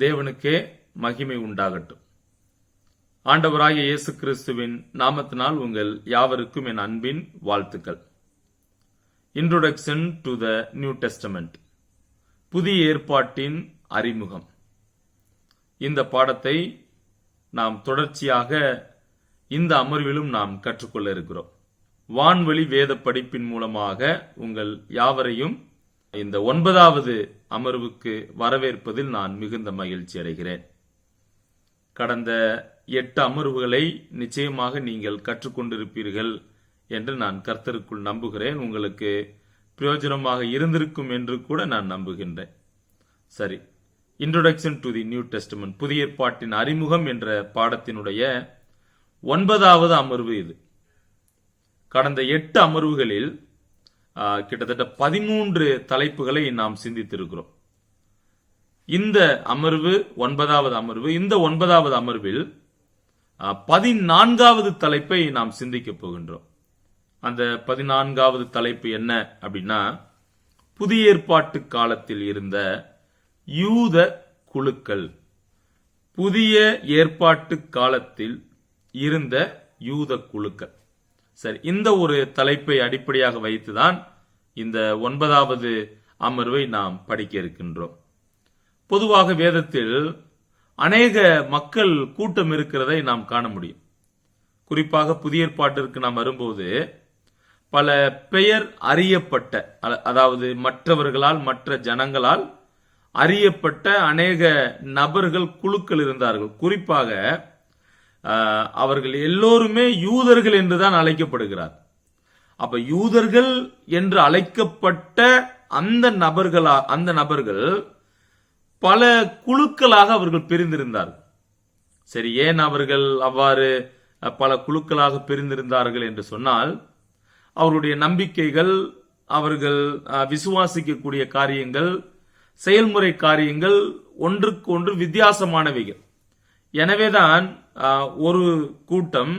தேவனுக்கே மகிமை உண்டாகட்டும். ஆண்டவராகிய இயேசு கிறிஸ்துவின் நாமத்தினால் உங்கள் யாவருக்கும் என் அன்பின் வாழ்த்துக்கள். Introduction to the new testament, புதிய ஏற்பாட்டின் அறிமுகம். இந்த பாடத்தை நாம் தொடர்ச்சியாக இந்த அமர்விலும் நாம் கற்றுக்கொள்ள இருக்கிறோம். வான்வழி வேத படிப்பின் மூலமாக உங்கள் யாவரையும் இந்த 9வது அமர்வுக்கு வரவேற்பதில் நான் மிகுந்த மகிழ்ச்சி அடைகிறேன். கடந்த 8 அமர்வுகளை நிச்சயமாக நீங்கள் கற்றுக்கொண்டிருப்பீர்கள் என்று நான் கர்த்தருக்குள் நம்புகிறேன். உங்களுக்கு பிரயோஜனமாக இருந்திருக்கும் என்று கூட நான் நம்புகின்றேன். சரி, introduction to the new testament, புதிய ஏற்பாட்டின் அறிமுகம் என்ற பாடத்தினுடைய 9வது அமர்வு இது. கடந்த 8 அமர்வுகளில் கிட்டத்தட்ட 13 தலைப்புகளை நாம் சிந்தித்திருக்கிறோம். இந்த அமர்வு 9வது அமர்வு. இந்த 9வது அமர்வில் 14வது தலைப்பை நாம் சிந்திக்க போகின்றோம். அந்த 14வது தலைப்பு என்ன அப்படின்னா, புதிய ஏற்பாட்டு காலத்தில் இருந்த யூத குழுக்கள். புதிய ஏற்பாட்டு காலத்தில் இருந்த யூத குழுக்கள். சரி, இந்த ஒரு தலைப்பை அடிப்படையாக வைத்துதான் இந்த 9வது அமர்வை நாம் படிக்க இருக்கின்றோம். பொதுவாக வேதத்தில் அநேக மக்கள் கூட்டம் இருக்கிறதை நாம் காண முடியும். குறிப்பாக புதிய ஏற்பாட்டிற்கு நாம் வரும்போது பல பெயர் அறியப்பட்ட, அதாவது மற்றவர்களால், மற்ற ஜனங்களால் அறியப்பட்ட அநேக நபர்கள், குழுக்கள் இருந்தார்கள். குறிப்பாக அவர்கள் எல்லோருமே யூதர்கள் என்றுதான் அழைக்கப்படுகிறார். அப்ப யூதர்கள் என்று அழைக்கப்பட்ட அந்த நபர்கள் பல குழுக்களாக அவர்கள் பிரிந்திருந்தார்கள். சரி, ஏன் அவர்கள் அவ்வாறு பல குழுக்களாக பிரிந்திருந்தார்கள் என்று சொன்னால், அவருடைய நம்பிக்கைகள், அவர்கள் விசுவாசிக்கக்கூடிய காரியங்கள், செயல்முறை காரியங்கள் ஒன்றுக்கு ஒன்று வித்தியாசமானவைகள். எனவேதான் ஒரு கூட்டம்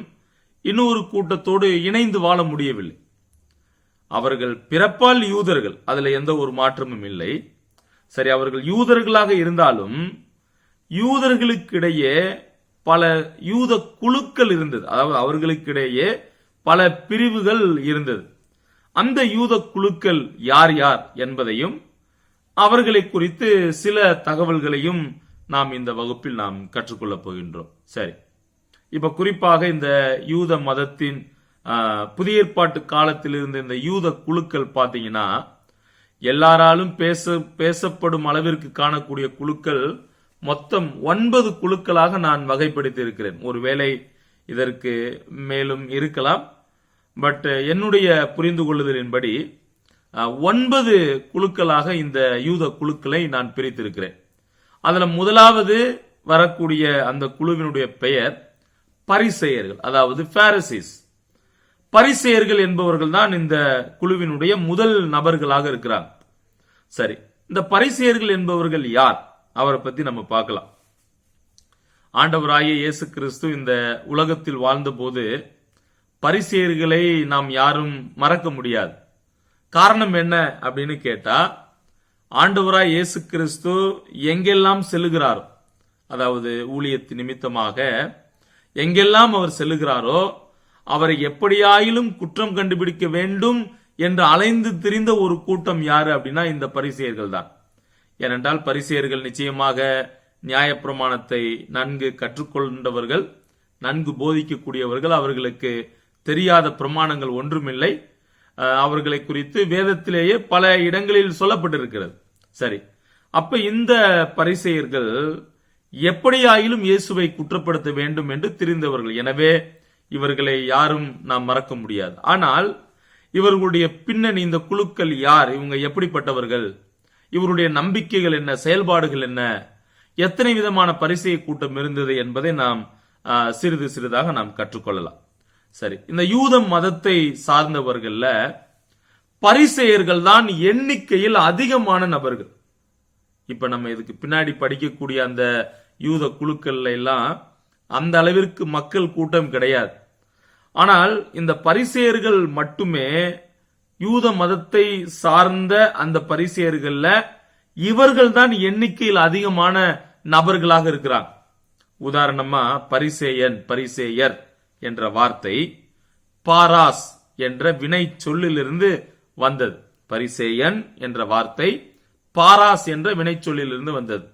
இன்னொரு கூட்டத்தோடு இணைந்து வாழ முடியவில்லை. அவர்கள் பிறப்பால் யூதர்கள், அதுல எந்த ஒரு மாற்றமும் இல்லை. சரி, அவர்கள் யூதர்களாக இருந்தாலும் யூதர்களுக்கிடையே பல யூத குழுக்கள் இருந்தது. அதாவது அவர்களுக்கிடையே பல பிரிவுகள் இருந்தது. அந்த யூத குழுக்கள் யார் யார் என்பதையும் அவர்களை குறித்து சில தகவல்களையும் நாம் இந்த வகுப்பில் நாம் கற்றுக்கொள்ள போகின்றோம். சரி, இப்ப குறிப்பாக இந்த யூத மதத்தின் புதிய ஏற்பாட்டு காலத்தில் இருந்த இந்த யூத குழுக்கள் பாத்தீங்கன்னா, எல்லாராலும் பேசப்படும் அளவிற்கு காணக்கூடிய குழுக்கள் மொத்தம் 9 குழுக்களாக நான் வகைப்படுத்தி இருக்கிறேன். ஒருவேளை இதற்கு மேலும் இருக்கலாம், பட் என்னுடைய புரிந்து கொள்ளுதலின்படி 9 குழுக்களாக இந்த யூத குழுக்களை நான் பிரித்திருக்கிறேன். அதுல முதலாவது வரக்கூடிய அந்த குழுவினுடைய பெயர் பரிசேயர்கள், அதாவது பாரிசீஸ். பரிசேயர்கள் என்பவர்கள் தான் இந்த குழுவினுடைய முதல் நபர்களாக இருக்கிறார். சரி, இந்த பரிசேயர்கள் என்பவர்கள் யார், அவரை பத்தி நம்ம பார்க்கலாம். ஆண்டவராகிய இயேசு கிறிஸ்து இந்த உலகத்தில் வாழ்ந்த போது பரிசேயர்களை நாம் யாரும் மறக்க முடியாது. காரணம் என்ன அப்படின்னு கேட்டா, ஆண்டவராய் இயேசு கிறிஸ்து எங்கெல்லாம் செல்லுகிறாரோ, அதாவது ஊழியத்தின் நிமித்தமாக எங்கெல்லாம் அவர் செல்லுகிறாரோ, அவரை எப்படியாயிலும் குற்றம் கண்டுபிடிக்க வேண்டும் என்று அலைந்து திரிந்த ஒரு கூட்டம் யாரு அப்படின்னா இந்த பரிசேயர்கள் தான். ஏனென்றால் பரிசேயர்கள் நிச்சயமாக நியாயப்பிரமாணத்தை நன்கு கற்றுக்கொண்டவர்கள், நன்கு போதிக்கக்கூடியவர்கள். அவர்களுக்கு தெரியாத பிரமாணங்கள் ஒன்றுமில்லை. அவர்களை குறித்து வேதத்திலேயே பல இடங்களில் சொல்லப்பட்டிருக்கிறது. சரி, அப்ப இந்த பரிசேயர்கள் எப்படியாயிலும் இயேசுவை குற்றப்படுத்த வேண்டும் என்று தெரிந்தவர்கள். எனவே இவர்களை யாரும் நாம் மறக்க முடியாது. ஆனால் இவர்களுடைய பின்னணி, இந்த குழுக்கள் யார், இவங்க எப்படிப்பட்டவர்கள், இவருடைய நம்பிக்கைகள் என்ன, செயல்பாடுகள் என்ன, எத்தனை விதமான பரிசேய கூட்டம் இருந்தது என்பதை நாம் சிறிது சிறிதாக நாம் கற்றுக்கொள்ளலாம். சரி, இந்த யூத மதத்தை சார்ந்தவர்கள்ல பரிசேயர்கள் தான் எண்ணிக்கையில் அதிகமான நபர்கள். இப்ப நம்ம இதுக்கு பின்னாடி படிக்கக்கூடிய அந்த யூத குழுக்கள்ல எல்லாம் அந்த அளவிற்கு மக்கள் கூட்டம் கிடையாது. ஆனால் இந்த பரிசேயர்கள் மட்டுமே, யூத மதத்தை சார்ந்த அந்த பரிசேயர்கள்ல இவர்கள் தான் எண்ணிக்கையில் அதிகமான நபர்களாக இருக்கிறாங்க. உதாரணமா பரிசேயர் என்ற வார்த்தை பாராஸ் என்ற வினை சொல்லிலிருந்து வந்தது. பரிசேயன் என்ற வார்த்தை பாராஸ் என்ற வினை சொல்லிலிருந்து வந்தது.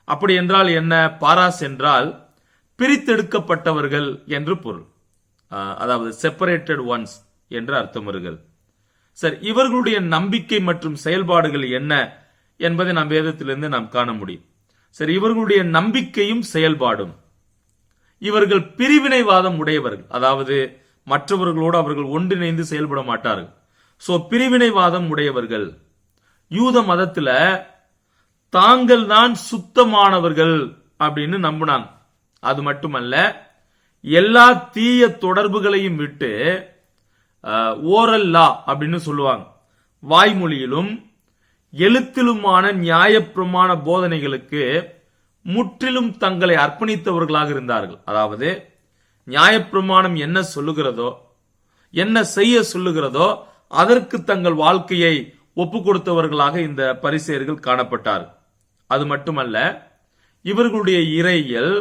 அப்படி என்றால் என்ன? பாராஸ் என்றால் பிரித்தெடுக்கப்பட்டவர்கள் என்று பொருள். அதாவது செப்பரேட்டட் ஒன்ஸ் என்று அர்த்தம் வருகிறது. சரி, இவர்களுடைய நம்பிக்கை மற்றும் செயல்பாடுகள் என்ன என்பதை நாம் வேதத்திலிருந்து நாம் காண முடியும். சரி, இவர்களுடைய நம்பிக்கையும் செயல்பாடும், இவர்கள் பிரிவினைவாதம் உடையவர்கள். அதாவது மற்றவர்களோடு அவர்கள் ஒன்றிணைந்து செயல்பட மாட்டார்கள். சோ பிரிவினைவாதம் உடையவர்கள். யூத மதத்துல தாங்கள் தான் சுத்தமானவர்கள் அப்படின்னு நம்பினாங்க. அது மட்டுமல்ல, எல்லா தீய தொடர்புகளையும் விட்டு ஓரல் லா அப்படின்னு சொல்லுவாங்க, வாய்மொழியிலும் எழுத்திலுமான நியாயப்பிரமாண போதனைகளுக்கு முற்றிலும் தங்களை அர்ப்பணித்தவர்களாக இருந்தார்கள். அதாவது நியாயப்பிரமாணம் என்ன சொல்லுகிறதோ, என்ன செய்ய சொல்லுகிறதோ அதற்கு தங்கள் வாழ்க்கையை ஒப்பு கொடுத்தவர்களாக இந்த பரிசேயர்கள் காணப்பட்டார்கள். அது மட்டுமல்ல, இவர்களுடைய இறையியல்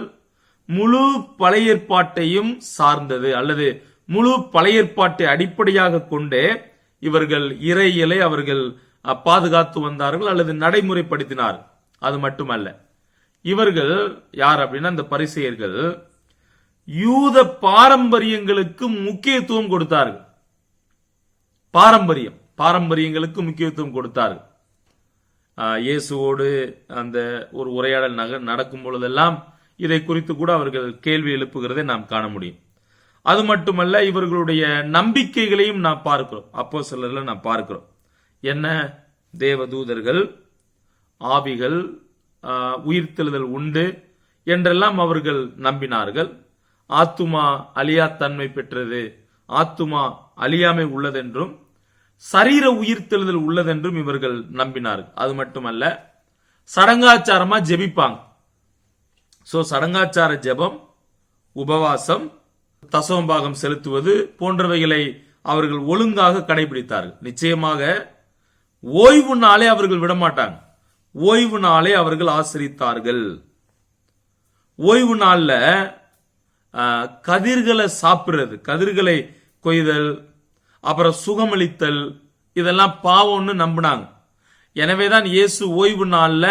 முழு பழைய ஏற்பாட்டையும் சார்ந்தது, அல்லது முழு பழைய ஏற்பாட்டை அடிப்படையாக கொண்டு இவர்கள் இறையியலை அவர்கள் பாதுகாத்து வந்தார்கள் அல்லது நடைமுறைப்படுத்தினார். அது மட்டுமல்ல, இவர்கள் யார் அப்படின்னா, இந்த பரிசேயர்கள் யூத பாரம்பரியங்களுக்கு முக்கியத்துவம் கொடுத்தார்கள். பாரம்பரியங்களுக்கு முக்கியத்துவம் கொடுத்தார்கள். இயேசுவோடு அந்த ஒரு உரையாடல் நடக்கும் பொழுதெல்லாம் இதை குறித்து கூட அவர்கள் கேள்வி எழுப்புகிறதை நாம் காண முடியும். அது மட்டுமல்ல, இவர்களுடைய நம்பிக்கைகளையும் நாம் பார்க்கிறோம். அப்போஸ்தலர்ல நாம் பார்க்கிறோம். என்ன? தேவதூதர்கள், ஆவிகள், உயிர்த்தெழுதல் உண்டு என்றெல்லாம் அவர்கள் நம்பினார்கள். ஆத்துமா அழியா தன்மை பெற்றது, ஆத்துமா அழியாமை உள்ளதென்றும் சரீர உயிர்த்தெழுதல் உள்ளதென்றும் இவர்கள் நம்பினார்கள். அது மட்டுமல்ல, சடங்காச்சாரமா ஜெபிப்பாங்க. சோ சடங்காச்சார ஜெபம், உபவாசம், தசமபாகம் செலுத்துவது போன்றவைகளை அவர்கள் ஒழுங்காக கடைபிடித்தார்கள். நிச்சயமாக ஓய்வு நாளே அவர்கள் விடமாட்டாங்க. ஓய்வு நாளே அவர்கள் ஆசரித்தார்கள். ஓய்வு நாள்ல கதிர்களை சாப்பிடுறது, கதிர்களை கொய்தல், அப்புறம் சுகமளித்தல், இதெல்லாம் பாவம்னு நம்பினாங்க. எனவேதான் இயேசு ஓய்வு நாள்ல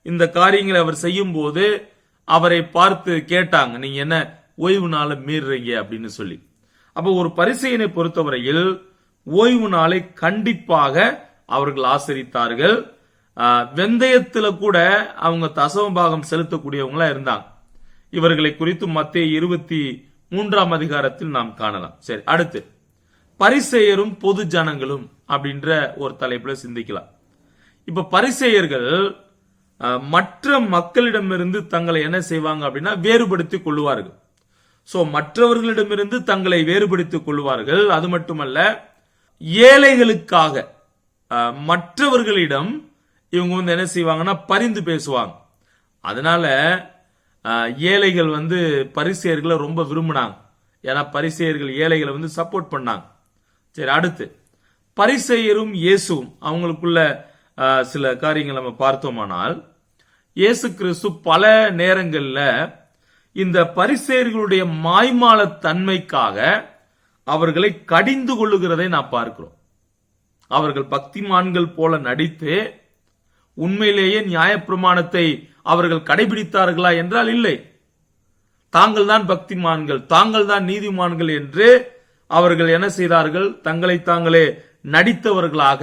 இந்த காரியங்களை அவர் செய்யும் போது அவரை பார்த்து கேட்டாங்க, நீங்க என்ன ஓய்வு நாளை மீறுறீங்க அப்படின்னு சொல்லி. அப்ப ஒரு பரிசேயனை பொறுத்தவரையில் ஓய்வு நாளை கண்டிப்பாக அவர்கள் ஆசரித்தார்கள். வெந்தயத்துல கூட அவங்க தசமபாகம் செலுத்தக்கூடியவங்களா இருந்தாங்க. இவர்களை குறித்து மத்தேயு 23ஆம் அதிகாரத்தில் நாம் காணலாம். சரி, அடுத்து பரிசேயரும் பொது ஜனங்களும் அப்படின்ற ஒரு தலைப்புல சிந்திக்கலாம். இப்ப பரிசேயர்கள் மற்ற மக்களிடமிருந்து தங்களை என்ன செய்வாங்க அப்படின்னா வேறுபடுத்திக் கொள்வார்கள். சோ மற்றவர்களிடமிருந்து தங்களை வேறுபடுத்திக் கொள்வார்கள். அது மட்டுமல்ல, ஏழைகளுக்காக மற்றவர்களிடம் இவங்க வந்து என்ன செய்வாங்கன்னா பரிந்து பேசுவாங்க. அதனால ஏழைகள் வந்து பரிசேயர்களை ரொம்ப விரும்பினாங்க. ஏன்னா பரிசேயர்கள் ஏழைகளை வந்து சப்போர்ட் பண்ணாங்க. சரி, அடுத்து பரிசேயரும் இயேசுவும் அவங்களுக்குள்ள சில காரியங்கள் நம்ம பார்த்தோமானால், இயேசு கிறிஸ்து பல நேரங்கள்ல இந்த பரிசேயர்களுடைய மாய்மால தன்மைக்காக அவர்களை கடிந்து கொள்ளுகிறதை நாம் பார்க்கிறோம். அவர்கள் பக்திமான்கள் போல நடித்து உண்மையிலேயே நியாயப்பிரமாணத்தை அவர்கள் கடைபிடித்தார்களா என்றால் இல்லை. தாங்கள் தான் பக்திமான்கள், தாங்கள் தான் நீதிமான்கள் என்று அவர்கள் என்ன செய்தார்கள்? தங்களை தாங்களே நடித்தவர்களாக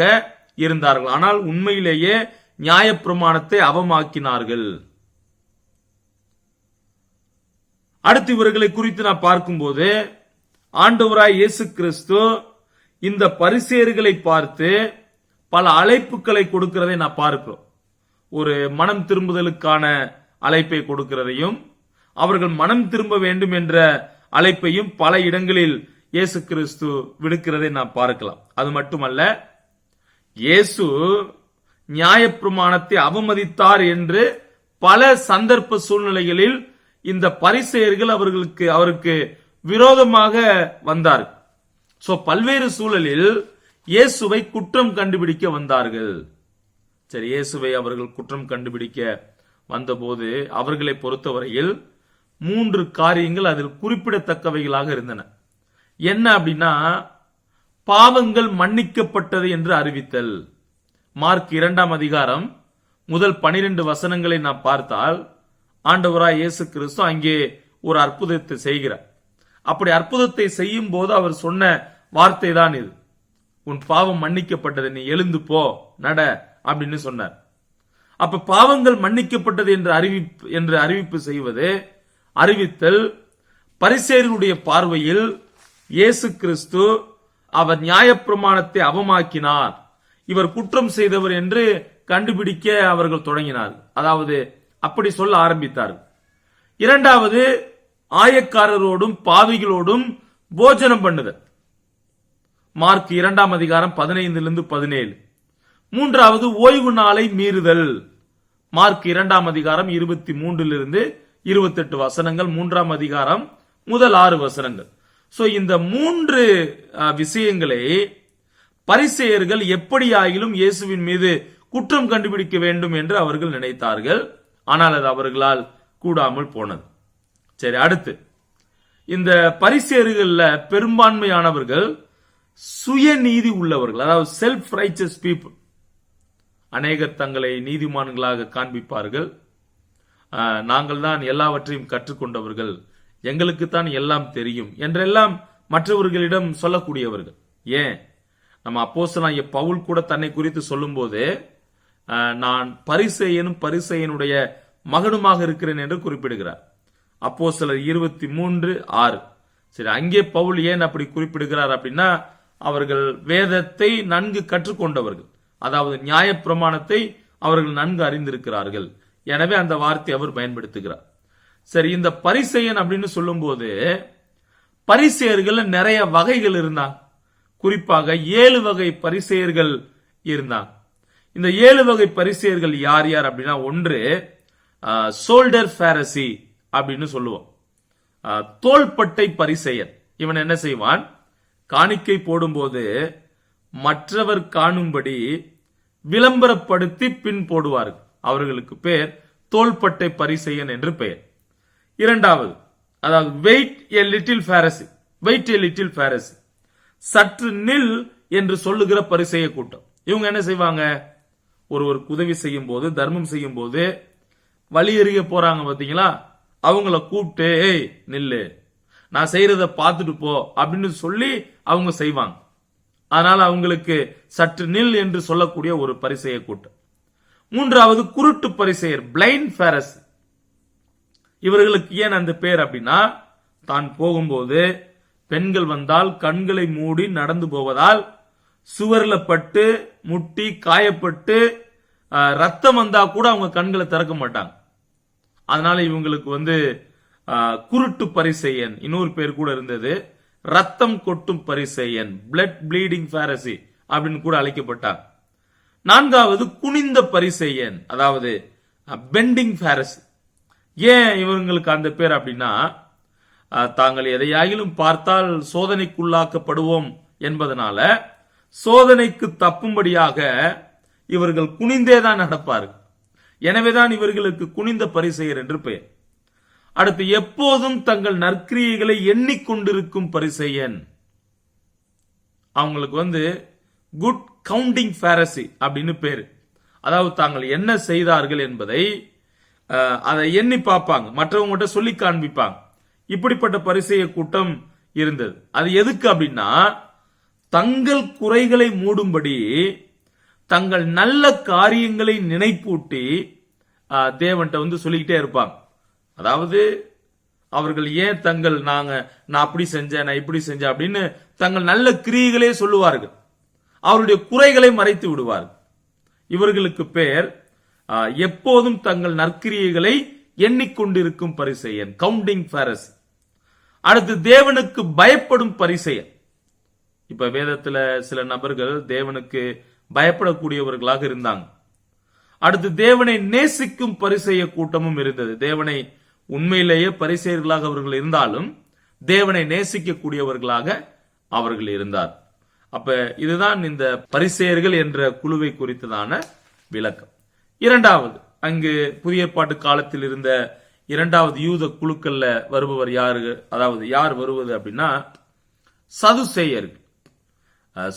இருந்தார்கள். ஆனால் உண்மையிலேயே நியாயப்பிரமாணத்தை அவமாக்கினார்கள். அடுத்து இவர்களை குறித்து நான் பார்க்கும்போது, ஆண்டவராய் இயேசு கிறிஸ்து இந்த பரிசேயர்களை பார்த்து பல அழைப்புகளை கொடுக்கிறதை நான் பார்க்கிறோம். ஒரு மனம் திரும்புதலுக்கான அழைப்பை கொடுக்கிறதையும், அவர்கள் மனம் திரும்ப வேண்டும் என்ற அழைப்பையும் பல இடங்களில் இயேசு கிறிஸ்து விடுக்கிறதை நாம் பார்க்கலாம். அது மட்டுமல்ல, இயேசு நியாயப்பிரமாணத்தை அவமதித்தார் என்று பல சந்தர்ப்ப சூழ்நிலைகளில் இந்த பரிசேயர்கள் அவருக்கு விரோதமாக வந்தார்கள். சோ பல்வேறு சூழலில் இயேசுவை குற்றம் கண்டுபிடிக்க வந்தார்கள். சரி, இயேசுவை அவர்கள் குற்றம் கண்டுபிடிக்க வந்தபோது அவர்களை பொறுத்தவரையில் 3 காரியங்கள் அதில் குறிப்பிடத்தக்கவைகளாக இருந்தன. என்ன அப்படின்னா, பாவங்கள் மன்னிக்கப்பட்டது என்று அறிவித்தல். மார்க் 2ஆம் அதிகாரம் முதல் 12 வசனங்களை நாம் பார்த்தால், ஆண்டவராய் இயேசு கிறிஸ்து அங்கே ஒரு அற்புதத்தை செய்கிறார். அப்படி அற்புதத்தை செய்யும் போது அவர் சொன்ன வார்த்தை தான் இது, உன் பாவம் மன்னிக்கப்பட்டது, நீ எழுந்து போ, நட அப்படின்னு சொன்னார். அப்ப பாவங்கள் மன்னிக்கப்பட்டது என்று அறிவிப்பு செய்வது, அறிவித்தல், பரிசேயர்களுடைய பார்வையில் இயேசு கிறிஸ்து அவர் நியாயப்பிரமாணத்தை அவமாக்கினார், இவர் குற்றம் செய்தவர் என்று கண்டுபிடிக்க அவர்கள் தொடங்கினார். அதாவது அப்படி சொல்ல ஆரம்பித்தார்கள். இரண்டாவது, ஆயக்காரரோடும் பாவிகளோடும் போஜனம் பண்ணுதல். மார்க் 2ஆம் அதிகாரம் 15-17. மூன்றாவது, ஓய்வு நாளை மீறுதல். மார்க் 2ஆம் அதிகாரம் 23-28 வசனங்கள், 3ஆம் அதிகாரம் முதல் 6 வசனங்கள். சோ இந்த 3 விஷயங்களை பரிசேயர்கள் எப்படியாயிலும் இயேசுவின் மீது குற்றம் கண்டுபிடிக்க வேண்டும் என்று அவர்கள் நினைத்தார்கள். ஆனால் அது அவர்களால் கூடாமல் போனது. சரி, அடுத்து இந்த பரிசேயர்கள்ல பெரும்பான்மையானவர்கள் சுயநீதி உள்ளவர்கள், அதாவது செல்ஃப் ரைச்சஸ் பீப்புள். அநேகர் தங்களை நீதிமான்களாக காண்பிப்பார்கள். நாங்கள் தான் எல்லாவற்றையும் கற்றுக்கொண்டவர்கள், எங்களுக்கு தான் எல்லாம் தெரியும் என்றெல்லாம் மற்றவர்களிடம் சொல்லக்கூடியவர்கள். ஏன், நம்ம அப்போஸ்தலனாகிய பவுல் கூட தன்னை குறித்து சொல்லும் போது, நான் பரிசேயனும் பரிசேயனுடைய மகனுமாக இருக்கிறேன் என்று குறிப்பிடுகிறார். அப்போஸ்தலர் 23:6. சரி, அங்கே பவுல் ஏன் அப்படி குறிப்பிடுகிறார் அப்படின்னா, அவர்கள் வேதத்தை நன்கு கற்றுக்கொண்டவர்கள், அதாவது நியாயப்பிரமாணத்தை அவர்கள் நன்கு அறிந்திருக்கிறார்கள். எனவே அந்த வார்த்தை அவர் பயன்படுத்துகிறார். சரி, இந்த பரிசேயன் அப்படின்னு சொல்லும் போது பரிசேயர்கள் நிறைய வகைகள் இருந்தாங்க. குறிப்பாக 7 வகை பரிசேயர்கள் இருந்தாங்க. இந்த 7 வகை பரிசேயர்கள் யார் யார் அப்படின்னா, ஒன்று சோல்டர் பாரசி அப்படின்னு சொல்லுவோம், தோள்பட்டை பரிசேயர். இவன் என்ன செய்வான், காணிக்கை போடும்போது மற்றவர் காணும்படி விளம்பரப்படுத்தி பின் போடுவார்கள். அவர்களுக்கு பேர் தோள்பட்டை பரிசேயன் என்று பெயர். இரண்டாவது, அதாவது வெயிட் எ லிட்டில் பாரசி, வெயிட் எ லிட்டில் பாரசி, சற்று நில் என்று சொல்லுகிற பரிசேய கூட்டம். இவங்க என்ன செய்வாங்க, ஒருவருக்கு உதவி செய்யும் போது, தர்மம் செய்யும் போது வழி எறிய போறாங்க பாத்தீங்களா, அவங்கள கூப்பிட்டு, ஏய் நில்லு, நான் செய்யறத பார்த்துட்டு போ அப்படின்னு சொல்லி அவங்க செய்வாங்க. அதனால அவங்களுக்கு சற்று நில் என்று சொல்லக்கூடிய ஒரு பரிசேய கூட்டம். மூன்றாவது, குருட்டு பரிசேயர், பிளைண்ட் பாரசி. இவர்களுக்கு ஏன் அந்த பேர் அப்படின்னா, தான் போகும்போது பெண்கள் வந்தால் கண்களை மூடி நடந்து போவதால் சுவர்ல பட்டு முட்டி காயப்பட்டு ரத்தம் வந்தா கூட அவங்க கண்களை திறக்க மாட்டாங்க. அதனால இவங்களுக்கு குருட்டு பரிசேயன், இன்னொரு பேர் கூட இருந்தது, ரத்தம் கொட்டும் பரிசேயன், பிளட் ப்ளீடிங் பாரசி அப்படின்னு கூட அழைக்கப்பட்டார். நான்காவது, குனிந்த பரிசேயன், அதாவது பெண்டிங் பாரசி. ஏன் இவங்களுக்கு அந்த பேர் அப்படின்னா, தாங்கள் எதையாகிலும் பார்த்தால் சோதனைக்குள்ளாக்கப்படுவோம் என்பதனால சோதனைக்கு தப்பும்படியாக இவர்கள் குனிந்தேதான் நடப்பார்கள். எனவேதான் இவர்களுக்கு குனிந்த பரிசேயர் என்று பெயர். அடுத்து, எப்போதும் தங்கள் நற்கிரியைகளை எண்ணிக்கொண்டிருக்கும் பரிசேயன். அவங்களுக்கு குட் கவுண்டிங் பாரசி அப்படின்னு பேரு. அதாவது தாங்கள் என்ன செய்தார்கள் என்பதை அதை எண்ணி பார்ப்பாங்க, மற்றவங்க சொல்லி காண்பிப்பாங்க. இப்படிப்பட்ட பரிசேய கூட்டம் இருந்தது. அது எதுக்கு அப்படின்னா, தங்கள் குறைகளை மூடும்படி தங்கள் நல்ல காரியங்களை நினைப்பூட்டி தேவன்கிட்ட சொல்லிக்கிட்டே இருப்பாங்க. அதாவது அவர்கள் ஏன் நான் அப்படி செஞ்சேன், நான் இப்படி செஞ்சேன் அப்படின்னு தங்கள் நல்ல கிரியைகளே சொல்லுவார்கள், அவருடைய குறைகளை மறைத்து விடுவார்கள். இவர்களுக்கு பேர் எப்போதும் தங்கள் நற்கிரியைகளை எண்ணிக்கொண்டிருக்கும் பரிசேயன், கவுண்டிங் பாரசி. அடுத்து, தேவனுக்கு பயப்படும் பரிசேயன். இப்ப வேதத்துல சில நபர்கள் தேவனுக்கு பயப்படக்கூடியவர்களாக இருந்தாங்க. அடுத்து, தேவனை நேசிக்கும் பரிசேய கூட்டமும் இருந்தது. தேவனை உண்மையிலேயே பரிசேயர்களாக அவர்கள் இருந்தாலும் தேவனை நேசிக்கக்கூடியவர்களாக அவர்கள் இருந்தார். அப்ப இதுதான் இந்த பரிசேயர்கள் என்ற குழுவை குறித்ததான விளக்கம். இரண்டாவது, அங்கு புதிய ஏற்பாட்டு காலத்தில் இருந்த இரண்டாவது யூத குழுக்கள்ல வருபவர் யாரு, அதாவது யார் வருவது அப்படின்னா சதுசேயர்கள்,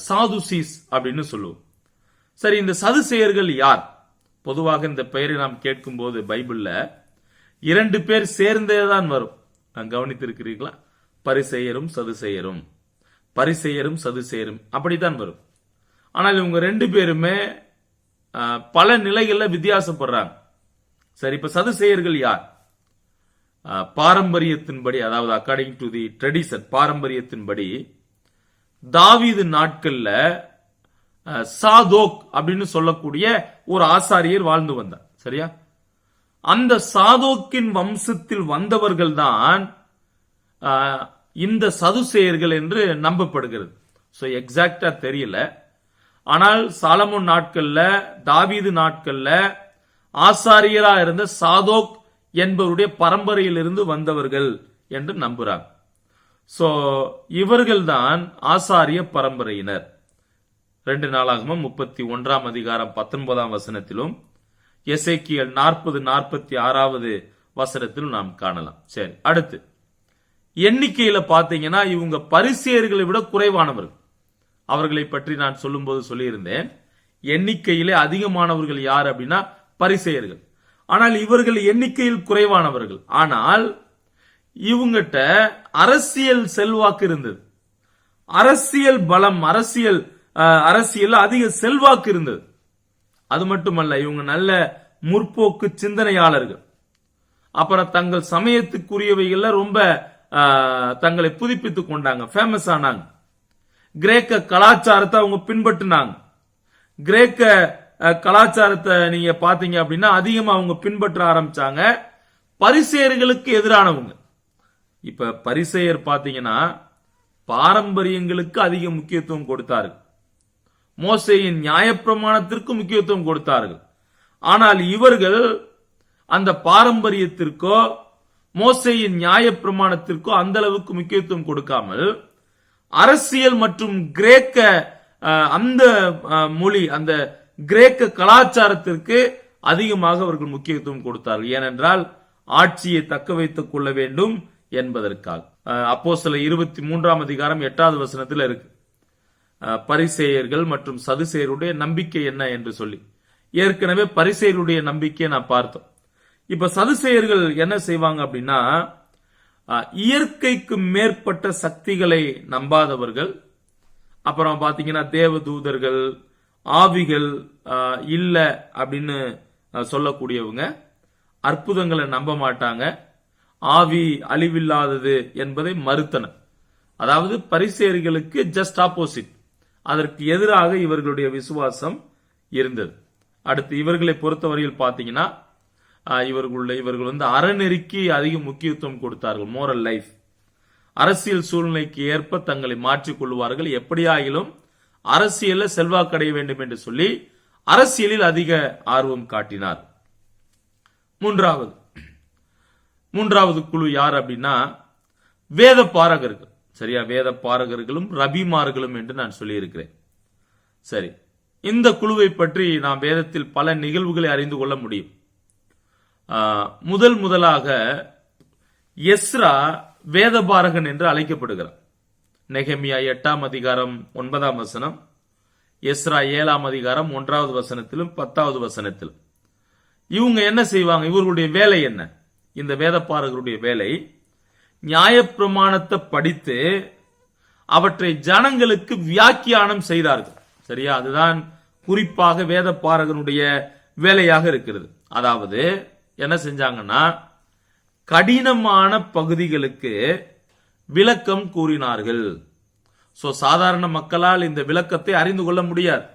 சாதுசீஸ் அப்படின்னு சொல்லுவோம். சரி, இந்த சதுசேயர்கள் யார்? பொதுவாக இந்த பெயரை நாம் கேட்கும் போது பைபிள்ல 2 பேர் சேர்ந்தேதான் வரும். கவனித்திருக்கிறீர்களா? பரிசேயரும் சதுசேயரும், பரிசேயரும் சதுசேயரும் அப்படித்தான் வரும். ஆனால் இவங்க 2 பேருமே பல நிலைகள்ல வித்தியாசப்படுறாங்க. சரி, இப்ப சதுசேயர்கள் யார்? பாரம்பரியத்தின்படி, அதாவது அக்கார்டிங் டு தி ட்ரெடிஷன், பாரம்பரியத்தின்படி தாவீது நாட்கள்ல சாதோக் அப்படின்னு சொல்லக்கூடிய ஒரு ஆசாரியர் வாழ்ந்து வந்தார். சரியா? அந்த சாதோக்கின் வம்சத்தில் வந்தவர்கள் தான் இந்த சதுசேயர்கள் என்று நம்பப்படுகிறது. சோ எக்ஸாக்டா தெரியல. ஆனால் சாலமோன் நாட்கள்ல, தாவீது நாட்கள்ல ஆசாரியரா இருந்த சாதோக் என்பவருடைய பரம்பரையில் இருந்து வந்தவர்கள் என்று நம்புறாங்க. சோ இவர்கள் தான் ஆசாரிய பரம்பரையினர். 2 நாளாகமம் 31 அதிகாரம் 19 வசனத்திலும் எசேக்கியேல் 40-46 வசனத்திலும் நாம் காணலாம். சரி, அடுத்து எண்ணிக்கையில பாத்தீங்கன்னா இவங்க பரிசேயர்களை விட குறைவானவர்கள். அவர்களை பற்றி நான் சொல்லும்போது சொல்லியிருந்தேன், எண்ணிக்கையிலே அதிகமானவர்கள் யார் அப்படின்னா பரிசேயர்கள். ஆனால் இவர்கள் எண்ணிக்கையில் குறைவானவர்கள். ஆனால் இவங்கிட்ட அரசியல் செல்வாக்கு இருந்தது, அரசியல் பலம், அரசியல் அதிக செல்வாக்கு இருந்தது. அது மட்டுமல்ல, இவங்க நல்ல முற்போக்கு சிந்தனையாளர்கள். அப்புறம் தங்கள் சமயத்துக்குரியவைகள்ல ரொம்ப தங்களை புதுப்பித்துக் கொண்டாங்க, ஃபேமஸ் ஆனாங்க. கிரேக்க கலாச்சாரத்தை அவங்க பின்பற்றினாங்க. கிரேக்க கலாச்சாரத்தை நீங்க பாத்தீங்க அப்படின்னா அதிகமா அவங்க பின்பற்ற ஆரம்பிச்சாங்க. பரிசேயர்களுக்கு எதிரானவங்க. இப்ப பரிசேயர் பாத்தீங்கன்னா பாரம்பரியங்களுக்கு அதிக முக்கியத்துவம் கொடுத்தார்கள், மோசேயின் நியாயப்பிரமாணத்திற்கு முக்கியத்துவம் கொடுத்தார்கள். ஆனால் இவர்கள் அந்த பாரம்பரியத்திற்கோ மோசேயின் நியாயப்பிரமாணத்திற்கோ அந்த அளவுக்கு முக்கியத்துவம் கொடுக்காமல் அரசியல் மற்றும் கிரேக்க அந்த மொழி, அந்த கிரேக்க கலாச்சாரத்திற்கு அதிகமாக அவர்கள் முக்கியத்துவம் கொடுத்தார்கள். ஏனென்றால் ஆட்சியை தக்க வைத்துக் கொள்ள வேண்டும் என்பதற்காக. அப்போஸ்தலர் 23 அதிகாரம் 8 வசனத்தில் இருக்கு பரிசேயர்கள் மற்றும் சதுசேயருடைய நம்பிக்கை என்ன என்று சொல்லி. ஏற்கனவே பரிசேயருடைய நம்பிக்கையை நான் பார்த்தோம். இப்ப சதுசேயர்கள் என்ன செய்வாங்க அப்படின்னா, இயற்கைக்கு மேற்பட்ட சக்திகளை நம்பாதவர்கள். அப்புறம் பாத்தீங்கன்னா தேவதூதர்கள், ஆவிகள் இல்ல அப்படின்னு சொல்லக்கூடியவங்க, அற்புதங்களை நம்ப மாட்டாங்க, ஆவி அழிவில்லாதது என்பதை மறுத்தனர். அதாவது பரிசேயர்களுக்கு ஜஸ்ட் ஆப்போசிட், அதற்கு எதிராக இவர்களுடைய விசுவாசம் இருந்தது. அடுத்து இவர்களை பொறுத்தவரையில் பாத்தீங்கன்னா இவர்கள் அறநெறிக்கு அதிக முக்கியத்துவம் கொடுத்தார்கள், மோரல் லைஃப். அரசியல் சூழ்நிலைக்கு ஏற்ப தங்களை மாற்றிக் கொள்வார்கள், எப்படியாகிலும் அரசியல்ல செல்வாக்கடைய வேண்டும் என்று சொல்லி அரசியலில் அதிக ஆர்வம் காட்டினார். மூன்றாவது குழு யார் அப்படின்னா வேத பாரகர்கள். சரியா? வேத பாரகர்களும் ரபிமார்களும் என்று நான் சொல்லி இருக்கிறேன். சரி, இந்த குழுவை பற்றி நாம் வேதத்தில் பல நிகழ்வுகளை அறிந்து கொள்ள முடியும். முதலாக எஸ்ரா வேதபாரகன் என்று அழைக்கப்படுகிறார். நெகமியா 8 அதிகாரம் 9 வசனம், எஸ்ரா 7 அதிகாரம் 1 வசனத்திலும் 10 வசனத்திலும். இவங்க என்ன செய்வாங்க? இவர்களுடைய வேலை என்ன? இந்த வேதபாரகருடைய வேலை நியாயப்பிரமாணத்தை படித்து அவற்றை ஜனங்களுக்கு வியாக்கியானம் செய்தார்கள். சரியா? அதுதான் குறிப்பாக வேதபாரகனுடைய வேலையாக இருக்கிறது. அதாவது என்ன செஞ்சாங்கன்னா, கடினமான பகுதிகளுக்கு விளக்கம் கூறினார்கள். சோ சாதாரண மக்களால் இந்த விளக்கத்தை அறிந்து கொள்ள முடியாது.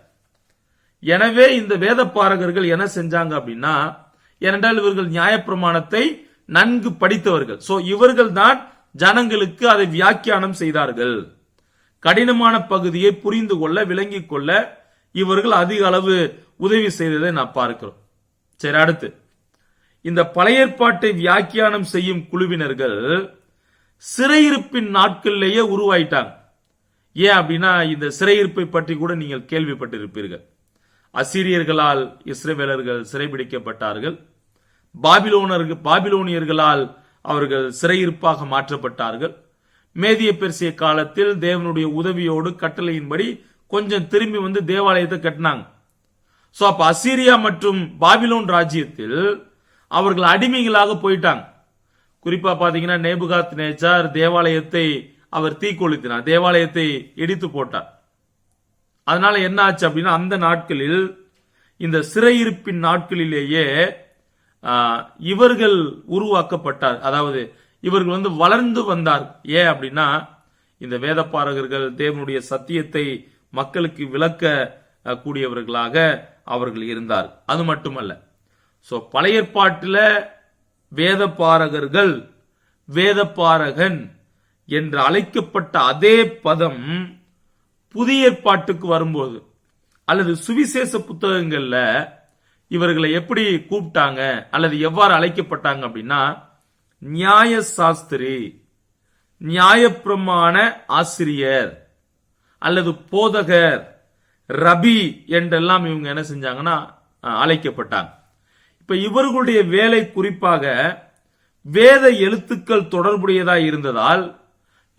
எனவே இந்த வேதபாரகர்கள் என்ன செஞ்சாங்க அப்படின்னா, ஏனென்றால் இவர்கள் நியாயப்பிரமாணத்தை நன்கு படித்தவர்கள். சோ இவர்கள் தான் ஜனங்களுக்கு அதை வியாக்கியானம் செய்தார்கள். கடினமான பகுதியை புரிந்து கொள்ள, விளங்கிக் கொள்ள இவர்கள் அதிக அளவு உதவி செய்ததை நான் பார்க்கிறோம். சரி, அடுத்து இந்த பழைய ஏற்பாட்டை வியாக்கியானம் செய்யும் குழுவினர்கள் சிறையிருப்பின் நாட்களிலேயே உருவாயிட்டாங்க. ஏன் அப்படின்னா, இந்த சிறையிருப்பை பற்றி கூட நீங்கள் கேள்விப்பட்டிருப்பீர்கள். அசீரியர்களால் இஸ்ரவேலர்கள் சிறைபிடிக்கப்பட்டார்கள். பாபிலோனியர்களால் அவர்கள் சிறையிருப்பாக மாற்றப்பட்டார்கள். மேதிய பெர்சிய காலத்தில் தேவனுடைய உதவியோடு கட்டளையின்படி கொஞ்சம் திரும்பி வந்து தேவாலயத்தை கட்டினாங்க. சோ அப்ப அசீரியா மற்றும் பாபிலோன் ராஜ்யத்தில் அவர்கள் அடிமைகளாக போயிட்டாங்க. குறிப்பா பாத்தீங்கன்னா நேபுகாத் நேச்சார் தேவாலயத்தை அவர் தீக்கொளுத்தினார், தேவாலயத்தை இடித்து போட்டார். அதனால என்ன ஆச்சு அப்படின்னா, அந்த நாட்களில் இந்த சிறையிருப்பின் நாட்களிலேயே இவர்கள் உருவாக்கப்பட்டார். அதாவது இவர்கள் வந்து வளர்ந்து வந்தார். ஏன் அப்படின்னா, இந்த வேதப்பாரகர்கள் தேவனுடைய சத்தியத்தை மக்களுக்கு விளக்க கூடியவர்களாக அவர்கள் இருந்தார். அது மட்டுமல்ல, சோ பழைய ஏற்பாட்டில் வேதப்பாரகர்கள், வேதப்பாரகன் என்று அழைக்கப்பட்ட அதே பதம் புதிய ஏற்பாட்டுக்கு வரும்போது அல்லது சுவிசேஷ புத்தகங்கள்ல இவர்களை எப்படி கூப்பிட்டாங்க அல்லது எவ்வாறு அழைக்கப்பட்டாங்க அப்படின்னா, நியாய சாஸ்திரி, நியாயப்பிரமாண ஆசிரியர் அல்லது போதகர், ரபி என்றெல்லாம் இவங்க என்ன செஞ்சாங்கன்னா அழைக்கப்பட்டாங்க. இப்ப இவர்களுடைய வேலை குறிப்பாக வேத எழுத்துக்கள் தொடர்புடையதா இருந்ததால்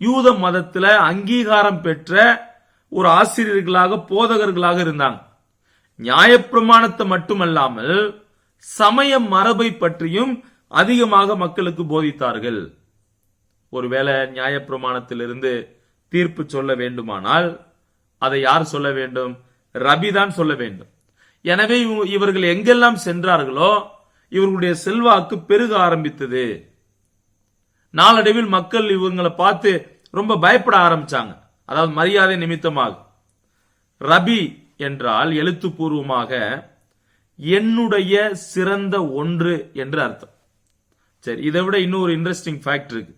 யூத மதத்துல அங்கீகாரம் பெற்ற ஒரு ஆசிரியர்களாக, போதகர்களாக இருந்தாங்க. நியாயப்பிரமாணத்தை மட்டுமல்லாமல் சமய மரபை பற்றியும் அதிகமாக மக்களுக்கு போதித்தார்கள். ஒருவேளை நியாயப்பிரமாணத்திலிருந்து தீர்ப்பு சொல்ல வேண்டுமானால் அதை யார் சொல்ல வேண்டும்? ரபி தான் சொல்ல வேண்டும். எனவே இவர்கள் எங்கெல்லாம் சென்றார்களோ இவர்களுடைய செல்வாக்கு பெருக ஆரம்பித்தது. நாளடைவில் மக்கள் இவங்களை பார்த்து ரொம்ப பயப்பட ஆரம்பிச்சாங்க. அதாவது மரியாதை நிமித்தமாக. ரபி என்றால் எழுத்துப்பூர்வமாக என்னுடைய சிறந்த ஒன்று என்று அர்த்தம். சரி, இதை விட இன்னொரு இன்ட்ரெஸ்டிங் ஃபேக்ட் இருக்கு.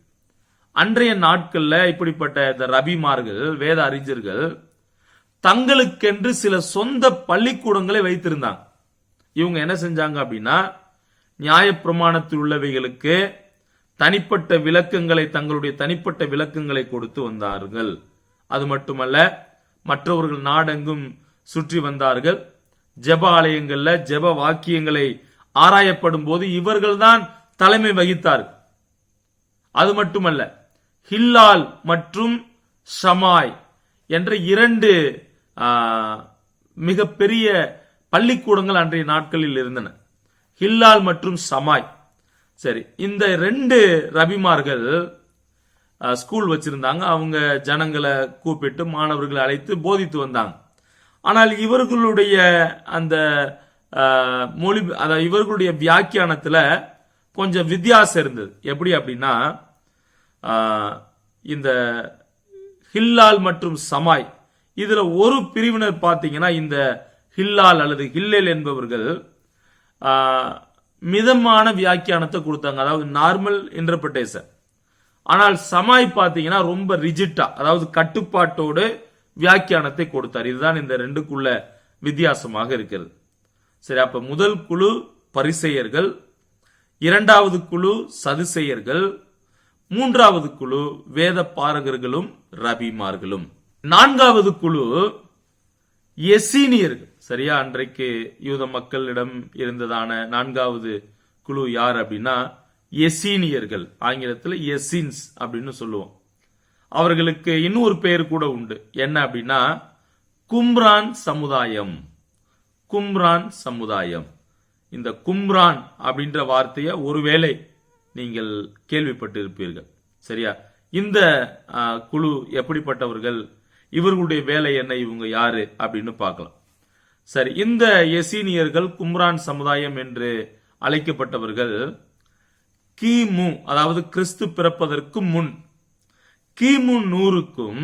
அன்றைய நாட்கள்ல இப்படிப்பட்ட இந்த ரபிமார்கள், வேத அறிஞர்கள் தங்களுக்கென்று சில சொந்த பள்ளிக்கூடங்களை வைத்திருந்தாங்க. இவங்க என்ன செஞ்சாங்க அப்படின்னா, நியாயப்பிரமாணத்தில் உள்ளவைகளுக்கு தனிப்பட்ட விளக்கங்களை, தங்களுடைய தனிப்பட்ட விளக்கங்களை கொடுத்து வந்தார்கள். அது மட்டுமல்ல, மற்றவர்கள் நாடெங்கும் சுற்றி வந்தார்கள். ஜெப ஆலயங்கள்ல ஜெப வாக்கியங்களை ஆராயப்படும் போது இவர்கள் தான் தலைமை வகித்தார்கள். அது மட்டுமல்ல, ஹில்லால் மற்றும் ஷமாய் என்ற இரண்டு மிகப்பெரிய பள்ளிக்கூடங்கள் அன்றைய நாட்களில் இருந்தன. ஹில்லால் மற்றும் ஷமாய். சரி, இந்த ரெண்டு ரபிமார்கள் ஸ்கூல் வச்சிருந்தாங்க. அவங்க ஜனங்களை கூப்பிட்டு மாணவர்களை அழைத்து போதித்து வந்தாங்க. ஆனால் இவர்களுடைய அந்த மொழி, அதாவது இவர்களுடைய வியாக்கியானத்துல கொஞ்சம் வித்தியாசம் இருந்தது. எப்படி அப்படின்னா, இந்த ஹில்லால் மற்றும் சமாய் இதுல ஒரு பிரிவினர் பார்த்தீங்கன்னா, இந்த ஹில்லால் அல்லது ஹில்லேல் என்பவர்கள் மிதமான வியாக்கியானத்தை கொடுத்தாங்க, அதாவது நார்மல் இன்டர்பிரேஷன். ஆனால் சமாய் பார்த்தீங்கன்னா ரொம்ப ரிஜிட்டா, அதாவது கட்டுப்பாட்டோடு வியாக்கியானத்தை கொடுத்தார். இதுதான் இந்த ரெண்டுக்குள்ள வித்தியாசமாக இருக்கிறது. சரி, அப்ப முதல் குழு பரிசேயர்கள், இரண்டாவது குழு சதுசேயர்கள், மூன்றாவது குழு வேத பாரகர்களும் ரபிமார்களும், நான்காவது குழு எசீனியர்கள். சரியா, அன்றைக்கு யூத மக்களிடம் இருந்ததான நான்காவது குழு யார் அப்படின்னா எசீனியர்கள். ஆங்கிலத்தில் எசின்ஸ் அப்படின்னு சொல்லுவோம். அவர்களுக்கு இன்னொரு பெயர் கூட உண்டு. என்ன அப்படின்னா கும்ரான் சமுதாயம். கும்ரான் சமுதாயம். இந்த கும்ரான் அப்படின்ற வார்த்தையை ஒருவேளை நீங்கள் கேள்விப்பட்டிருப்பீர்கள். சரியா, இந்த குழு எப்படிப்பட்டவர்கள், இவர்களுடைய வேலை என்ன, இவங்க யாரு அப்படின்னு பார்க்கலாம். சரி, இந்த எசீனியர்கள் கும்ரான் சமுதாயம் என்று அழைக்கப்பட்டவர்கள் கிமு, அதாவது கிறிஸ்து பிறப்பதற்கு முன் கிமு 100க்கும்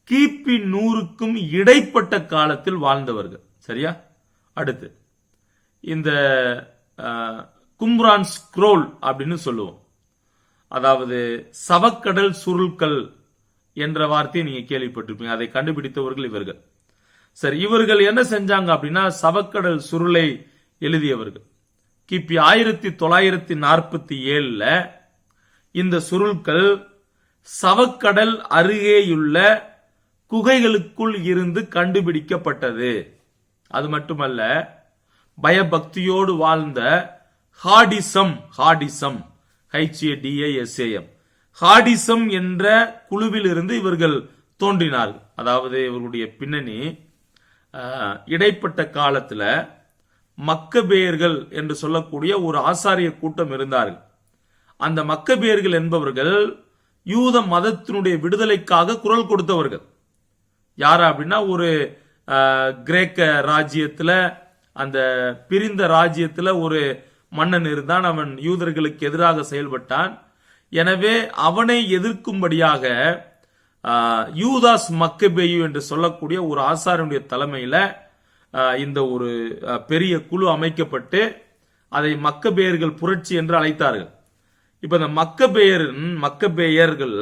கிபி 100க்கும் இடைப்பட்ட காலத்தில் வாழ்ந்தவர்கள். சரியா, அடுத்து இந்த கும்ரான் ஸ்க்ரோல் அப்படின்னு சொல்லுவோம். அதாவது சவக்கடல் சுருள்கள் என்ற வார்த்தையை நீங்க கேள்விப்பட்டிருப்பீங்க. அதை கண்டுபிடித்தவர்கள் இவர்கள். சரி, இவர்கள் என்ன செஞ்சாங்க அப்படின்னா சவக்கடல் சுருளை எழுதியவர்கள். கிபி 1947 இந்த சுருள்கள் சவக்கடல் அருகேயுள்ள குகைகளுக்குள் இருந்து கண்டுபிடிக்கப்பட்டது அது மட்டுமல்ல, பயபக்தியோடு வாழ்ந்த ஹாடிசம் HADISAM ஹாடிசம் என்ற குழுவில் இருந்து இவர்கள் தோன்றினார்கள். அதாவது இவர்களுடைய பின்னணி இடைப்பட்ட காலத்துல மக்கபேயர்கள் என்று சொல்லக்கூடிய ஒரு ஆசாரிய கூட்டம் இருந்தார்கள். அந்த மக்கபேயர்கள் என்பவர்கள் யூத மதத்தினுடைய விடுதலைக்காக குரல் கொடுத்தவர்கள். யாரா அப்படின்னா, ஒரு கிரேக்க ராஜ்யத்துல, அந்த பிரிந்த ராஜ்யத்துல ஒரு மன்னன் இருந்தான். அவன் யூதர்களுக்கு எதிராக செயல்பட்டான். எனவே அவனை எதிர்க்கும்படியாக யூதாஸ் மக்கபேயு என்று சொல்லக்கூடிய ஒரு ஆசாரியனுடைய தலைமையில இந்த ஒரு பெரிய குழு அமைக்கப்பட்டு அதை மக்கபேயர்கள் புரட்சி என்று அழைத்தார்கள். இப்ப இந்த மக்கபேயர்கள்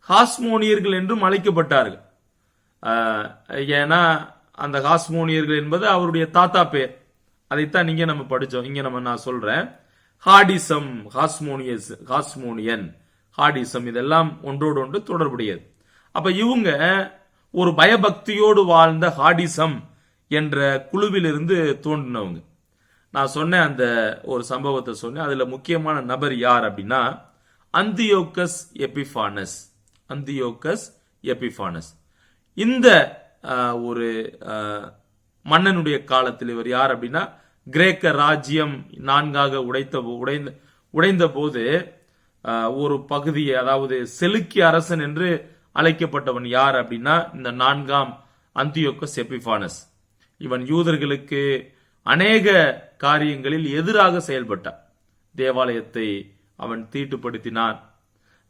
ஹாஸ்மோனியர்கள் என்றும் அழைக்கப்பட்டார்கள். ஏன்னா அந்த ஹாஸ்மோனியர்கள் என்பது அவருடைய தாத்தா பேர். அதைத்தான் நீங்க நம்ம படிச்சோம். இங்க நான் சொல்றேன், ஹாடிசம், ஹாஸ்மோனியன், ஹாடிசம் இதெல்லாம் ஒன்றோடு ஒன்று தொடர்புடையது. அப்ப இவங்க ஒரு பயபக்தியோடு வாழ்ந்த ஹாடிசம் என்ற குழுவிலிருந்து தோன்றினவங்க. நான் சொன்னேன், அந்த ஒரு சம்பவத்தை சொன்னேன். அதுல முக்கியமான நபர் யார் அப்படின்னா அந்தியோகஸ் எபிஃபானஸ். இந்த ஒரு மன்னனுடைய காலத்தில் இவர் யார் அப்படின்னா, கிரேக்க ராஜ்யம் 4ஆக உடைந்த போது ஒரு பகுதியை, அதாவது செலுக்கிய அரசன் என்று அழைக்கப்பட்டவன் யார் அப்படின்னா இந்த 4ஆம் அந்தியோகஸ் எபிஃபானஸ். இவன் யூதர்களுக்கு அநேக காரியங்களில் எதிராக செயல்பட்டான். தேவாலயத்தை அவன் தீட்டுப்படுத்தினான்.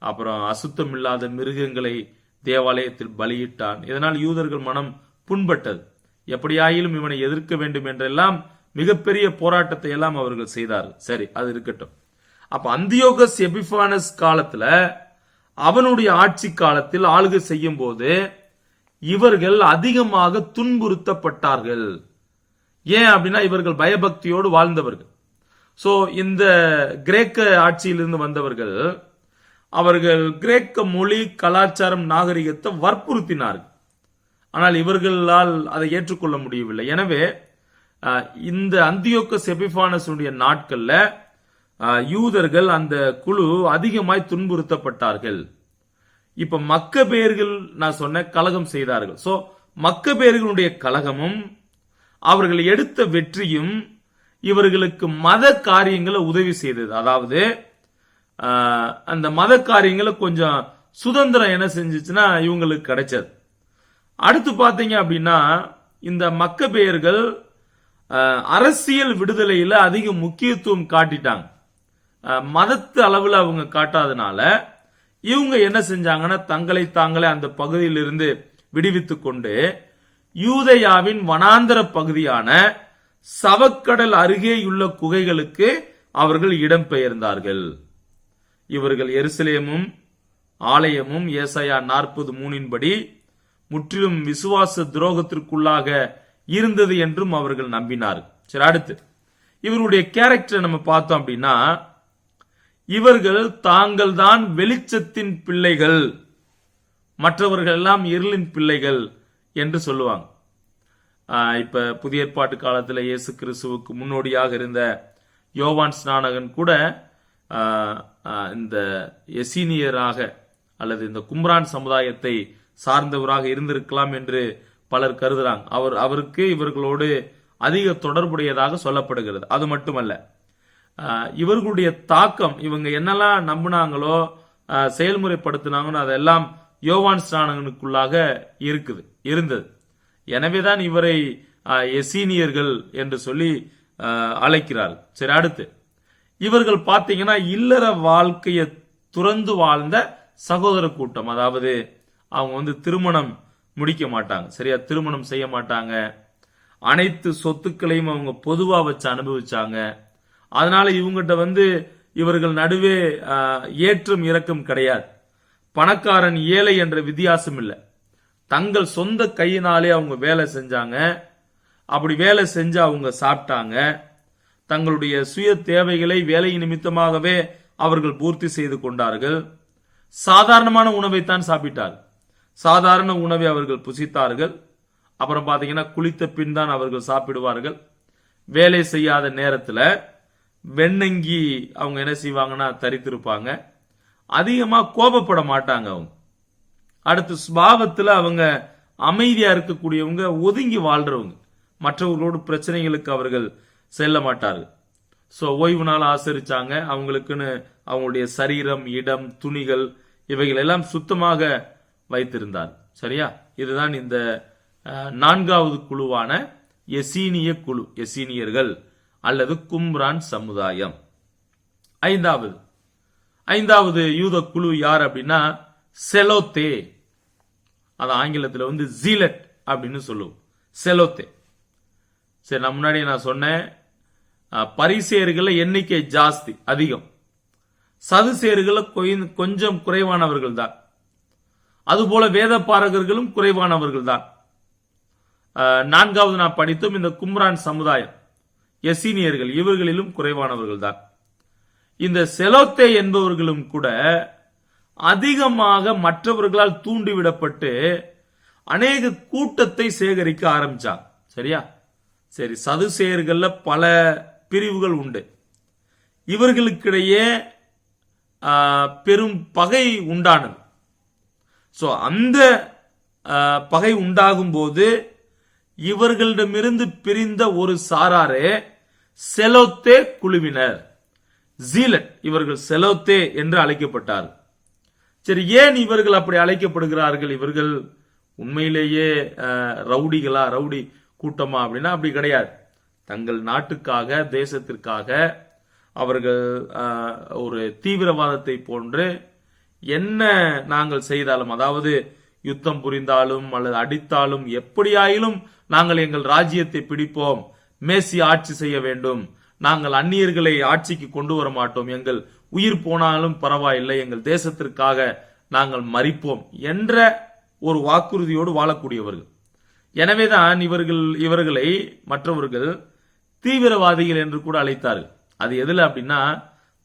அப்புறம் அசுத்தம் இல்லாத மிருகங்களை தேவாலயத்தில் பலியிட்டான். இதனால் யூதர்கள் மனம் புண்பட்டது. எப்படியாயிலும் இவனை எதிர்க்க வேண்டும் என்றெல்லாம் மிகப்பெரிய போராட்டத்தை எல்லாம் அவர்கள் செய்தார்கள். சரி, அது இருக்கட்டும். அப்ப அந்தியோகஸ் எபிஃபானஸ் காலத்துல, அவனுடைய ஆட்சி காலத்தில் ஆளுகை செய்யும் போது இவர்கள் அதிகமாக துன்புறுத்தப்பட்டார்கள். ஏன் அப்படின்னா, இவர்கள் பயபக்தியோடு வாழ்ந்தவர்கள். சோ இந்த கிரேக்க ஆட்சியிலிருந்து வந்தவர்கள், அவர்கள் கிரேக்க மொழி, கலாச்சாரம், நாகரிகத்தை வற்புறுத்தினார்கள். ஆனால் இவர்களால் அதை ஏற்றுக்கொள்ள முடியவில்லை. எனவே இந்த அந்தியோகஸ் எபிஃபானஸ் நாட்கள்ல யூதர்கள், அந்த குழு அதிகமாய் துன்புறுத்தப்பட்டார்கள். இப்ப மக்கபேயர்கள் நான் சொன்ன கலகம் செய்தார்கள். சோ மக்கபேயர்களுடைய கலகமும் அவர்கள் எடுத்த வெற்றியும் இவர்களுக்கு மத காரியங்களை உதவி செய்தது. அதாவது அந்த மத காரியங்களை கொஞ்சம் சுதந்திரம் என்ன செஞ்சுச்சுன்னா இவங்களுக்கு கிடைச்சது. அடுத்து பாத்தீங்க அப்படின்னா, இந்த மக்கபேயர்கள் அரசியல் விடுதலையில அதிக முக்கியத்துவம் காட்டிட்டாங்க. மதத்து அளவில் அவங்க காட்டாதனால இவங்க என்ன செஞ்சாங்கன்னா, தங்களை தாங்களே அந்த பகுதியிலிருந்து விடுவித்துக் கொண்டு யூதேயாவின் வனாந்தர பகுதியான சவக்கடல் அருகேயுள்ள குகைகளுக்கு அவர்கள் இடம்பெயர்ந்தார்கள். இவர்கள் எருசலேமும் ஆலயமும் ஏசாயா 40:3 முற்றிலும் விசுவாச துரோகத்திற்குள்ளாக இருந்தது என்றும் அவர்கள் நம்பினார்கள். சரி, அடுத்து இவருடைய கேரக்டர் நம்ம பார்த்தோம் அப்படின்னா, இவர்கள் தாங்கள் தான் வெளிச்சத்தின் பிள்ளைகள், மற்றவர்கள் எல்லாம் இருளின் பிள்ளைகள் என்று சொல்லுவாங்க. இப்ப புதிய ஏற்பாட்டு காலத்தில் இயேசு கிறிஸ்துவுக்கு முன்னோடியாக இருந்த யோவான் ஸ்நானகன் கூட இந்த எசீனியராக அல்லது இந்த கும்ரான் சமுதாயத்தை சார்ந்தவராக இருந்திருக்கலாம் என்று பலர் கருதுறாங்க. அவருக்கு இவர்களோடு அதிக தொடர்புடையதாக சொல்லப்படுகிறது. அது மட்டுமல்ல, இவர்களுடைய தாக்கம், இவங்க என்னெல்லாம் நம்பினாங்களோ செயல்முறைப்படுத்தினாங்களோ அதெல்லாம் யோவான் ஸ்நானகனுக்குள்ளாக இருந்தது. எனவேதான் இவரை எசீனியர்கள் என்று சொல்லி அழைக்கிறார்கள். சரி, அடுத்து இவர்கள் பாத்தீங்கன்னா இல்லற வாழ்க்கையை துறந்து வாழ்ந்த சகோதர கூட்டம். அதாவது அவங்க திருமணம் முடிக்க மாட்டாங்க, சரியா, திருமணம் செய்ய மாட்டாங்க. அனைத்து சொத்துக்களையும் அவங்க பொதுவா வச்சு அனுபவிச்சாங்க. அதனால இவங்கிட்ட இவர்கள் நடுவே ஏற்றம் இறக்கம் கிடையாது. பணக்காரன் ஏழை என்ற வித்தியாசம் இல்லை. தங்கள் சொந்த கையினாலே அவங்க வேலை செஞ்சாங்க. அப்படி வேலை செஞ்சு அவங்க சாப்பிட்டாங்க. தங்களுடைய சுய தேவைகளை வேலை நிமித்தமாகவே அவர்கள் பூர்த்தி செய்து கொண்டார்கள். சாதாரணமான உணவைத்தான் சாப்பிட்டார்கள். சாதாரண உணவை அவர்கள் புசித்தார்கள். அப்புறம் பாத்தீங்கன்னா குளித்த பின் தான் அவர்கள் சாப்பிடுவார்கள். வேலை செய்யாத நேரத்துல வெண்ணங்கி அவங்க என்ன செய்வாங்கன்னா தரித்திருப்பாங்க. அதிகமா கோபப்பட மாட்டாங்க அவங்க. அடுத்து சுபாவத்துல அவங்க அமைதியா இருக்கக்கூடியவங்க, ஒதுங்கி வாழ்றவங்க, மற்றவர்களோடு பிரச்சனைகளுக்கு அவர்கள் செல்ல மாட்டார்கள். சோ ஓய்வு நாள் ஆசரிச்சாங்க, அவங்களுக்குன்னு அவங்களுடைய சரீரம், இடம், துணிகள் இவைகள் எல்லாம் சுத்தமாக வைத்திருந்தார். சரியா? இதுதான் இந்த 4வது குழுவான எசீனிய குழு, எசீனியர்கள் அல்லது கும்ரான் சமுதாயம். 5வது யூத குழு யார் அப்படின்னா செலோத்தே. அது ஆங்கிலத்தில் ஜீலட் அப்படின்னு சொல்லுவோம். செலோத்தே. சரி, நான் முன்னாடி நான் சொன்னேன், பரிசேயர்கள் எண்ணிக்கை ஜாஸ்தி, அதிகம். சதுசேயர்கள் கொஞ்சம் குறைவானவர்கள் தான். அதுபோல வேத பாரகர்களும் குறைவானவர்கள் தான். 4வது நான் படித்தும் இந்த கும்ரான் சமுதாயம், எசீனியர்கள், இவர்களிலும் குறைவானவர்கள் தான். இந்த செலோத்தே என்பவர்களும் கூட அதிகமாக மற்றவர்களால் தூண்டிவிடப்பட்டு அநேக கூட்டத்தை சேகரிக்க ஆரம்பிச்சாங்க. சரியா? சரி, சதுசேயர்கள்ல பல பிரிவுகள் உண்டு. இவர்களுக்கிடையே பெரும் பகை உண்டானது. சோ அந்த பகை உண்டாகும் போது இவர்களிடமிருந்து பிரிந்த ஒரு சாராரே செலோத்தே குழுவினர், ஜீலட். இவர்கள் செலோத்தே என்று அழைக்கப்பட்டார்கள். சரி, ஏன் இவர்கள் அப்படி அழைக்கப்படுகிறார்கள்? இவர்கள் உண்மையிலேயே ரவுடிகளா, ரவுடி கூட்டமா அப்படின்னா அப்படி கிடையாது. தங்கள் நாட்டுக்காக, தேசத்திற்காக அவர்கள் ஒரு தீவிரவாதத்தை போன்று என்ன நாங்கள் செய்தாலும், அதாவது யுத்தம் புரிந்தாலும் அல்லது அடித்தாலும், எப்படியாயிலும் நாங்கள் எங்கள் ராஜ்யத்தை பிடிப்போம், மேசி ஆட்சி செய்ய வேண்டும், நாங்கள் அந்நியர்களை ஆட்சிக்கு கொண்டு வர மாட்டோம், எங்கள் உயிர் போனாலும் பரவாயில்லை, எங்கள் தேசத்திற்காக நாங்கள் மரிப்போம் என்ற ஒரு வாக்குறுதியோடு வாழக்கூடியவர்கள். எனவேதான் இவர்களை மற்றவர்கள் தீவிரவாதிகள் என்று கூட அழைத்தார்கள். அது எதுல அப்படின்னா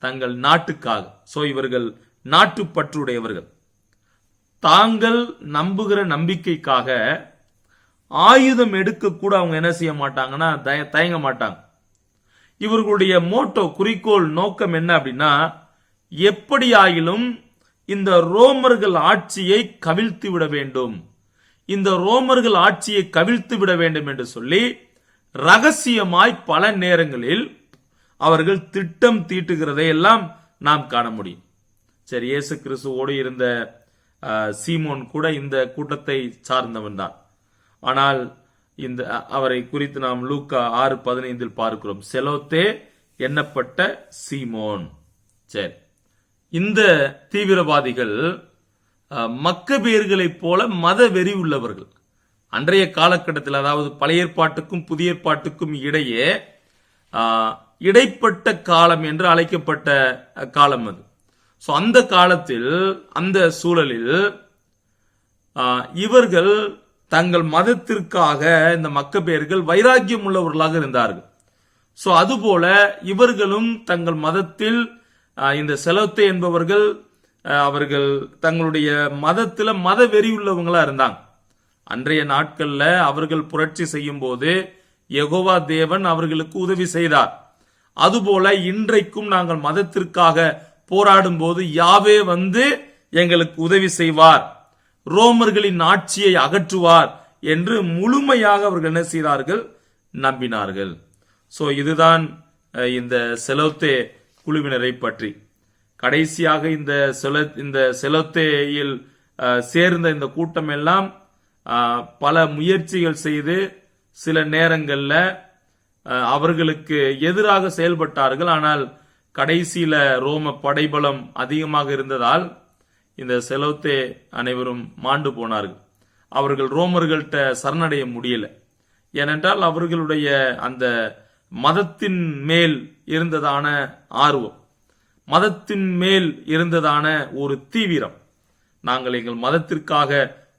தங்கள் நாட்டுக்காக. சோ இவர்கள் நாட்டுப்பற்றுடையவர்கள். தாங்கள் நம்புகிற நம்பிக்கைக்காக ஆயுதம் எடுக்க கூட அவங்க என்ன செய்ய மாட்டாங்கன்னா தயங்க மாட்டாங்க. இவர்களுடைய மோட்டோ, குறிக்கோள், நோக்கம் என்ன அப்படின்னா எப்படியாயிலும் இந்த ரோமர்கள் ஆட்சியை கவிழ்த்து விட வேண்டும், இந்த ரோமர்கள் ஆட்சியை கவிழ்த்து விட வேண்டும் என்று சொல்லி ரகசியமாய் பல நேரங்களில் அவர்கள் திட்டம் தீட்டுகிறதை எல்லாம் நாம் காண முடியும். சரி, இயேசு கிறிஸ்துவோடு இருந்த சீமோன் கூட இந்த கூட்டத்தை சார்ந்தவன் தான். ஆனால் இந்த அவரை குறித்து நாம் லூக்கா 6:15 பார்க்கிறோம். செலோத்தே எண்ணப்பட்ட சீமோன். சரி, இந்த தீவிரவாதிகள் மக்கபேர்களைப் போல மத வெறி உள்ளவர்கள். அன்றைய காலகட்டத்தில், அதாவது பழைய ஏற்பாட்டுக்கும் புதிய ஏற்பாட்டுக்கும் இடையே இடைப்பட்ட காலம் என்று அழைக்கப்பட்ட காலம் அது. சோ அந்த காலத்தில், அந்த சூழலில் இவர்கள் தங்கள் மதத்திற்காக, இந்த மக்கபேர்கள் வைராக்கியம் உள்ளவர்களாக இருந்தார்கள். சோ அதுபோல இவர்களும் தங்கள் மதத்தில், இந்த செலோத்தே என்பவர்கள் அவர்கள் தங்களுடைய மதத்துல மத வெறி உள்ளவங்களா இருந்தாங்க. அன்றைய நாட்கள்ல அவர்கள் புரட்சி செய்யும் போது யெகோவா தேவன் அவர்களுக்கு உதவி செய்தார். அதுபோல இன்றைக்கும் நாங்கள் மதத்திற்காக போராடும் போது யாவே வந்து எங்களுக்கு உதவி செய்வார், ரோமர்களின் ஆட்சியை அகற்றுவார் என்று முழுமையாக அவர்கள் என்ன செய்தார்கள்? நம்பினார்கள். சோ இதுதான் இந்த செலோத்தே குழுவினரை பற்றி. கடைசியாக இந்த செலோத்தேயில் சேர்ந்த இந்த கூட்டம் எல்லாம் பல முயற்சிகள் செய்து சில நேரங்கள்ல அவர்களுக்கு எதிராக செயல்பட்டார்கள். ஆனால் கடைசியில ரோம படைபலம் அதிகமாக இருந்ததால் இந்த செலோத்தே அனைவரும் மாண்டு போனார்கள். அவர்கள் ரோமர்கள்ட்ட சரணடைய முடியல. ஏனென்றால் அவர்களுடைய அந்த மதத்தின் மேல் இருந்ததான ஆர்வம், மதத்தின் மேல் இருந்ததான ஒரு தீவிரம், நாங்கள் எங்கள் மதத்திற்காக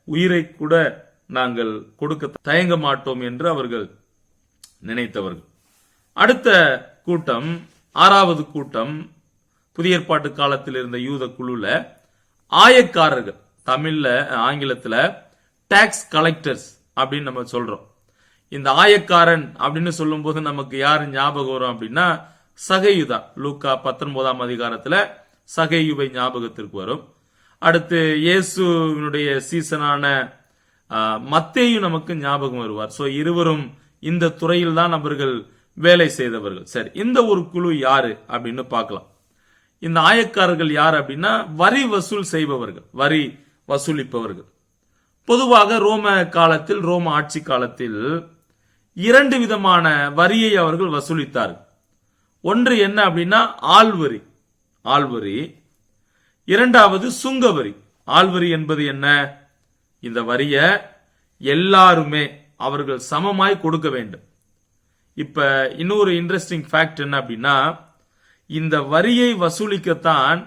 உயிரை கூட நாங்கள் கொடுக்க தயங்க மாட்டோம் என்று அவர்கள் நினைத்தவர்கள். அடுத்த கூட்டம், 6வது கூட்டம், புதிய ஏற்பாட்டு காலத்தில் இருந்த யூத குழுல ஆயக்காரர்கள், தமிழ்ல ஆங்கிலத்துல டாக்ஸ் கலெக்டர்ஸ் அப்படின்னு நம்ம சொல்றோம். இந்த ஆயக்காரன் அப்படின்னு சொல்லும் போது நமக்கு யாரு ஞாபகம் வரும் அப்படின்னா சகையுதான். லூக்கா 19ஆம் அதிகாரத்துல சகையுவை ஞாபகத்திற்கு வரும். அடுத்து இயேசுவினுடைய சீசனான மத்தேயு நமக்கு ஞாபகம் வருவார். சோ இருவரும் இந்த துறையில் தான் அவர்கள் வேலை செய்தவர்கள். சரி, இந்த ஒரு குழு யாரு அப்படின்னு பார்க்கலாம். இந்த ஆயக்காரர்கள் யார் அப்படின்னா வரி வசூல் செய்பவர்கள், வரி வசூலிப்பவர்கள். பொதுவாக ரோம காலத்தில், ரோம ஆட்சி காலத்தில் 2 விதமான வரியை அவர்கள் வசூலித்தார்கள். ஒன்று என்ன அப்படின்னா ஆள்வரி, ஆள்வரி. இரண்டாவது சுங்கவரி. ஆள்வரி என்பது என்ன? இந்த வரிய எல்லாருமே அவர்கள் சமமாய் கொடுக்க வேண்டும். இப்ப இன்னொரு இன்ட்ரெஸ்டிங் ஃபேக்ட் என்ன அப்படின்னா, இந்த வரியை வசூலிக்கத்தான்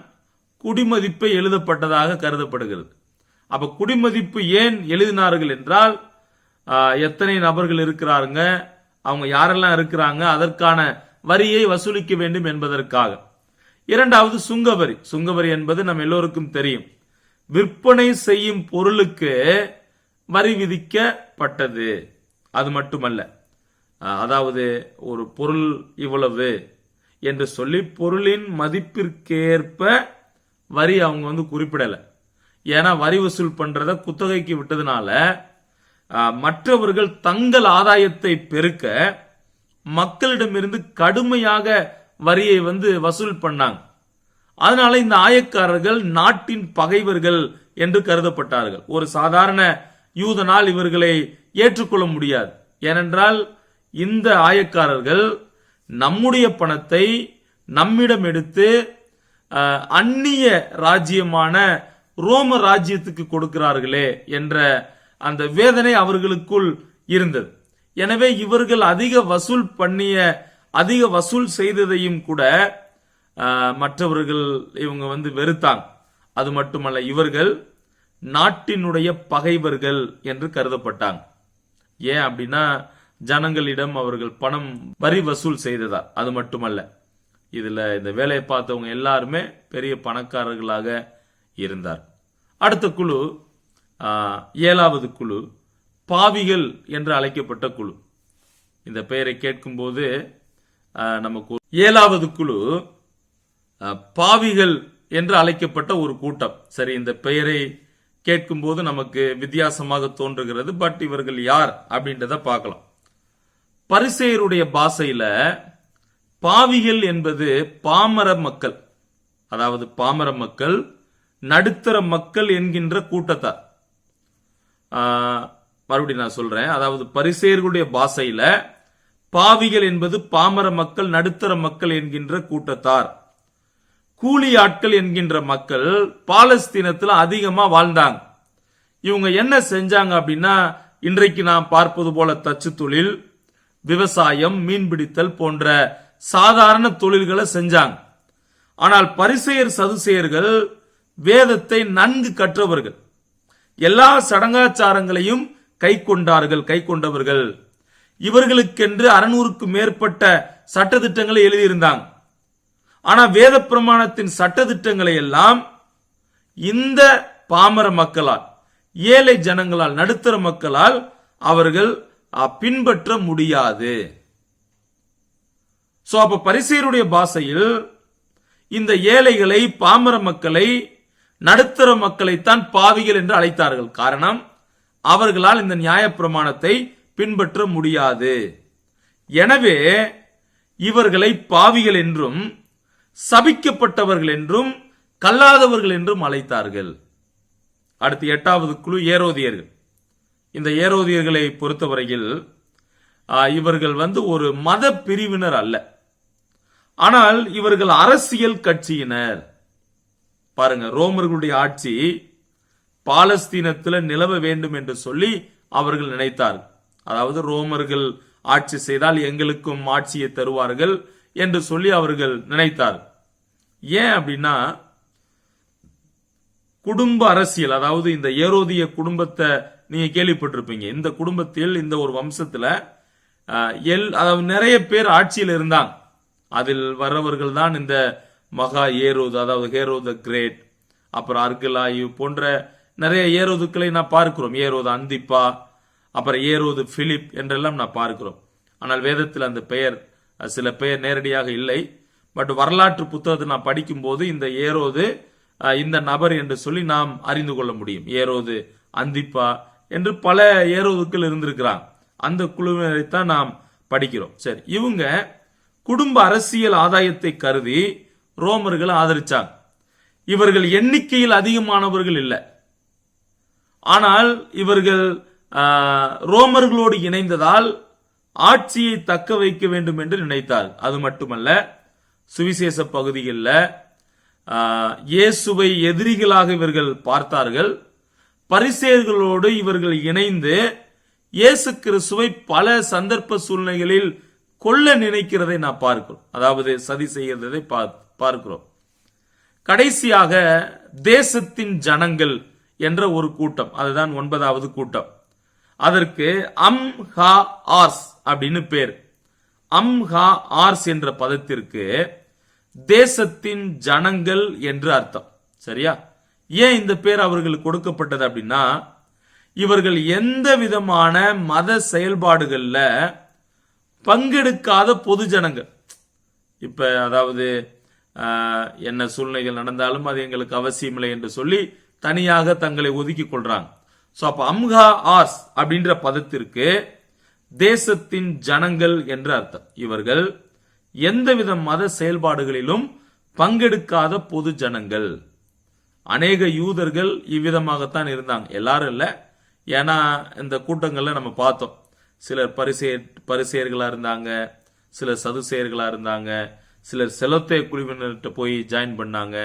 குடிமதிப்பு எழுதப்பட்டதாக கருதப்படுகிறது. அப்ப குடிமதிப்பு ஏன் எழுதினார்கள் என்றால், எத்தனை நபர்கள் இருக்கிறாங்க, அவங்க யாரெல்லாம் இருக்கிறாங்க, அதற்கான வரியை வசூலிக்க வேண்டும் என்பதற்காக. இரண்டாவது சுங்கவரி. சுங்கவரி என்பது நம்ம எல்லோருக்கும் தெரியும். விற்பனை செய்யும் பொருளுக்கு வரி விதிக்கப்பட்டது. அது மட்டுமல்ல, அதாவது ஒரு பொருள் இவ்வளவு என்று சொல்லி பொருளின் மதிப்பிற்கேற்ப வரி அவங்க குறிப்பிடல. ஏன்னா வரி வசூல் பண்றத குத்தகைக்கு விட்டதுனால மற்றவர்கள் தங்கள் ஆதாயத்தை பெருக்க மக்களிடமிருந்து கடுமையாக வரியை வசூல் பண்ணாங்க. அதனால இந்த ஆயக்காரர்கள் நாட்டின் பகைவர்கள் என்று கருதப்பட்டார்கள். ஒரு சாதாரண யூதனால் இவர்களை ஏற்றுக்கொள்ள முடியாது. ஏனென்றால் இந்த ஆயக்காரர்கள் நம்முடைய பணத்தை நம்மிடம் எடுத்து அந்நிய ராஜ்யமான ரோம ராஜ்யத்துக்கு கொடுக்கிறார்களே என்ற அந்த வேதனை அவர்களுக்குள் இருந்தது. எனவே இவர்கள் அதிக வசூல் செய்ததையும் கூட மற்றவர்கள் இவங்க வெறுத்தாங்க. அது மட்டுமல்ல, இவர்கள் நாட்டினுடைய பகைவர்கள் என்று கருதப்பட்டாங்க. ஏன் அப்படின்னா ஜனங்களிடம் அவர்கள் பணம் வரி வசூல் செய்ததால். அது மட்டுமல்ல, இதுல இந்த வேலையை பார்த்தவங்க எல்லாருமே பெரிய பணக்காரர்களாக இருந்தார். அடுத்த குழு, 7வது குழு, பாவிகள் என்று அழைக்கப்பட்ட குழு. இந்த பெயரை கேட்கும் போது நமக்கு 7வது குழு பாவிகள் என்று அழைக்கப்பட்ட ஒரு கூட்டம். சரி, இந்த பெயரை கேட்கும் போது நமக்கு வித்தியாசமாக தோன்றுகிறது. பட் இவர்கள் யார் அப்படின்றத பார்க்கலாம். பரிசேயருடைய பாஷையில பாவிகள் என்பது பாமர மக்கள், அதாவது பாமர மக்கள், நடுத்தர மக்கள் என்கின்ற கூட்டத்தார். மறுபடியும் நான் சொல்றேன், அதாவது பரிசேயர்களுடைய பாஷையில பாவிகள் என்பது பாமர மக்கள், நடுத்தர மக்கள் என்கின்ற கூட்டத்தார். கூலி ஆட்கள் என்கின்ற மக்கள் பாலஸ்தீனத்துல அதிகமா வாழ்ந்தாங்க. இவங்க என்ன செஞ்சாங்க அப்படின்னா, இன்றைக்கு நாம் பார்ப்பது போல தச்சு தொழில், விவசாயம், மீன்பிடித்தல் போன்ற சாதாரண தொழில்களை செஞ்சாங்க. ஆனால் பரிசேயர் சதுசேயர்கள் வேதத்தை நன்கு கற்றவர்கள், எல்லா சடங்காச்சாரங்களையும் கை கொண்டவர்கள். இவர்களுக்கென்று 600க்கு மேற்பட்ட சட்டதிட்டங்களை எழுதியிருந்தாங்க. ஆனா வேத பிரமாணத்தின் சட்டதிட்டங்களை எல்லாம் இந்த பாமர மக்களால், ஏழை ஜனங்களால், நடுத்தர மக்களால் அவர்கள் பின்பற்ற முடியாது. சோ அப்ப பரிசேயருடைய பாஷையில் இந்த ஏழைகளை, பாமர மக்களை, நடுத்தர மக்களைத்தான் பாவிகள் என்று அழைத்தார்கள். காரணம், அவர்களால் இந்த நியாய பிரமாணத்தை பின்பற்ற முடியாது. எனவே இவர்களை பாவிகள் என்றும், சபிக்கப்பட்டவர்கள் என்றும், கல்லாதவர்கள் என்றும் அழைத்தார்கள். அடுத்து 8வது குழு ஏரோதியர்கள். இந்த ஏரோதியர்களை பொறுத்தவரையில் இவர்கள் ஒரு மத பிரிவினர் அல்ல, ஆனால் இவர்கள் அரசியல் கட்சியினர். பாருங்க, ரோமர்களுடைய ஆட்சி பாலஸ்தீனத்தில் நிலவ வேண்டும் என்று சொல்லி அவர்கள் நினைத்தார்கள். அதாவது ரோமர்கள் ஆட்சி செய்தால் எங்களுக்கும் ஆட்சியை தருவார்கள் என்று சொல்லி அவர்கள் நினைத்தார்கள். ஏன் அப்படின்னா, குடும்ப அரசியல், அதாவது இந்த ஏரோதிய குடும்பத்தை நீங்க கேள்விப்பட்டிருப்பீங்க. இந்த குடும்பத்தில், இந்த ஒரு வம்சத்துல அதாவது நிறைய பேர் ஆட்சியில் இருந்தாங்க. அதில் வர்றவர்கள் தான் இந்த மகா ஏரோது, அதாவது ஹேரோத கிரேட், அப்புறம் அர்கலாயு போன்ற நிறைய ஏரோதுக்களை நான் பார்க்கிறோம். ஏரோது அந்திப்பா, அப்புறம் ஏரோது பிலிப் என்றெல்லாம் நான் பார்க்கிறோம். ஆனால் வேதத்தில் அந்த பெயர் சில பெயர் நேரடியாக இல்லை. பட் வரலாற்று புத்தகத்தை நான் படிக்கும் போது இந்த ஏரோது இந்த நபர் என்று சொல்லி நாம் அறிந்து கொள்ள முடியும். ஏரோது அந்திப்பா என்று பல ஏரோதுக்கள் இருந்திருக்கிறாங்க. அந்த குழுவினரைத்தான் நாம் படிக்கிறோம். சரி, இவங்க குடும்ப அரசியல் ஆதாயத்தை கருதி ரோமர்களை ஆதரிச்சாங்க. இவர்கள் எண்ணிக்கையில் அதிகமானவர்கள் இல்லை. ஆனால் இவர்கள் ரோமர்களோடு இணைந்ததால் ஆட்சியை தக்க வைக்க வேண்டும் என்று நினைத்தார். அது மட்டுமல்ல, சுவிசேஷ பகுதிகளில் இயேசுவை எதிரிகளாக இவர்கள் பார்த்தார்கள். பரிசேயர்களோடு இவர்கள் இணைந்து இயேசு கிறிஸ்துவை பல சந்தர்ப்ப சூழ்நிலைகளில் கொல்ல நினைக்கிறதை நான் பார்க்கிறோம். அதாவது சதி செய்கிறதை பார்க்கிறோம். கடைசியாக தேசத்தின் ஜனங்கள் என்ற ஒரு கூட்டம், அதுதான் 9வது கூட்டம். அதற்கு அம்ஹா ஆர்ஸ் அப்படின்னு பேர். அம்ஹா ஆர்ஸ் என்ற பதத்திற்கு தேசத்தின் ஜனங்கள் என்று அர்த்தம். சரியா? ஏன் இந்த பேர் அவர்களுக்கு கொடுக்கப்பட்டது அப்படின்னா, இவர்கள் எந்த விதமான மத செயல்பாடுகள்ல பங்கெடுக்காத பொது ஜனங்கள். இப்ப அதாவது என்ன சூழ்நிலைகள் நடந்தாலும் அது எங்களுக்கு அவசியம் இல்லை என்று சொல்லி தனியாக தங்களை ஒதுக்கி கொள்றாங்க. சோ அப்ப அம்ஹா ஆர்ஸ் அப்படின்ற பதத்திற்கு தேசத்தின் ஜனங்கள் என்று அர்த்தம். இவர்கள் எந்தவித மத செயல்பாடுகளிலும் பங்கெடுக்காத பொது ஜனங்கள். அநேக யூதர்கள் இவ்விதமாகத்தான் இருந்தாங்க. எல்லாரும் இல்ல, ஏன்னா இந்த கூட்டங்கள்ல நம்ம பார்த்தோம். சிலர் பரிசேயர்களா இருந்தாங்க, சிலர் சதுசேயர்களா இருந்தாங்க, சிலர் செலோத்தே குழுவினர்கிட்ட போய் ஜாயின் பண்ணாங்க,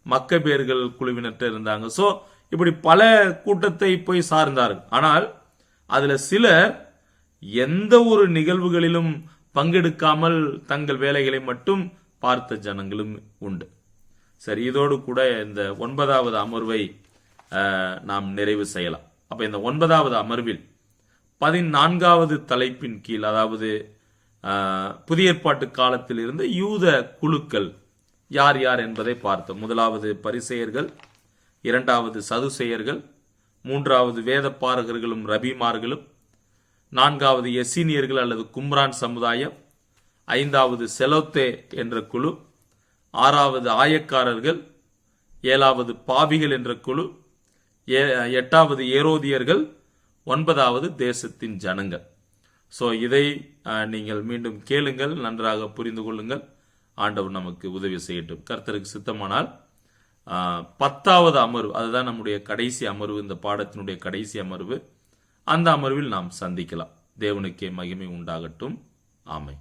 மக்கபேர்கள் குழுவினர்கிட்ட இருந்தாங்க. சோ இப்படி பல கூட்டத்தை போய் சார்ந்தார்கள். ஆனால் அதுல சிலர் எந்த ஒரு நிகழ்வுகளிலும் பங்கெடுக்காமல் தங்கள் வேலைகளை மட்டும் பார்த்த ஜனங்களும் உண்டு. சரி, இதோடு கூட இந்த 9வது அமர்வை நாம் நிறைவு செய்யலாம். அப்ப இந்த 9வது அமர்வில் 14வது தலைப்பின் கீழ், அதாவது புதிய ஏற்பாட்டு காலத்தில் இருந்த யூத குழுக்கள் யார் யார் என்பதை பார்த்தோம். 1வது பரிசேயர்கள், 2வது சதுசேயர்கள், 3வது வேத பாரகர்களும் ரபிமார்களும், 4வது எசீனியர்கள் அல்லது கும்ரான் சமுதாயம், 5வது செலோத்தே என்ற குழு, 6வது ஆயக்காரர்கள், 7வது பாவிகள் என்ற குழு, 8வது ஏரோதியர்கள், 9வது தேசத்தின் ஜனங்கள். சோ இதை நீங்கள் மீண்டும் கேளுங்கள், நன்றாக புரிந்து கொள்ளுங்கள். ஆண்டவர் நமக்கு உதவி செய்யட்டும். கர்த்தருக்கு சித்தமானால் 10வது அமர்வு, அதுதான் நம்முடைய கடைசி அமர்வு, இந்த பாடத்தினுடைய கடைசி அமர்வு. அந்த அமர்வில் நாம் சந்திக்கலாம். தேவனுக்கே மகிமை உண்டாகட்டும். ஆமென்.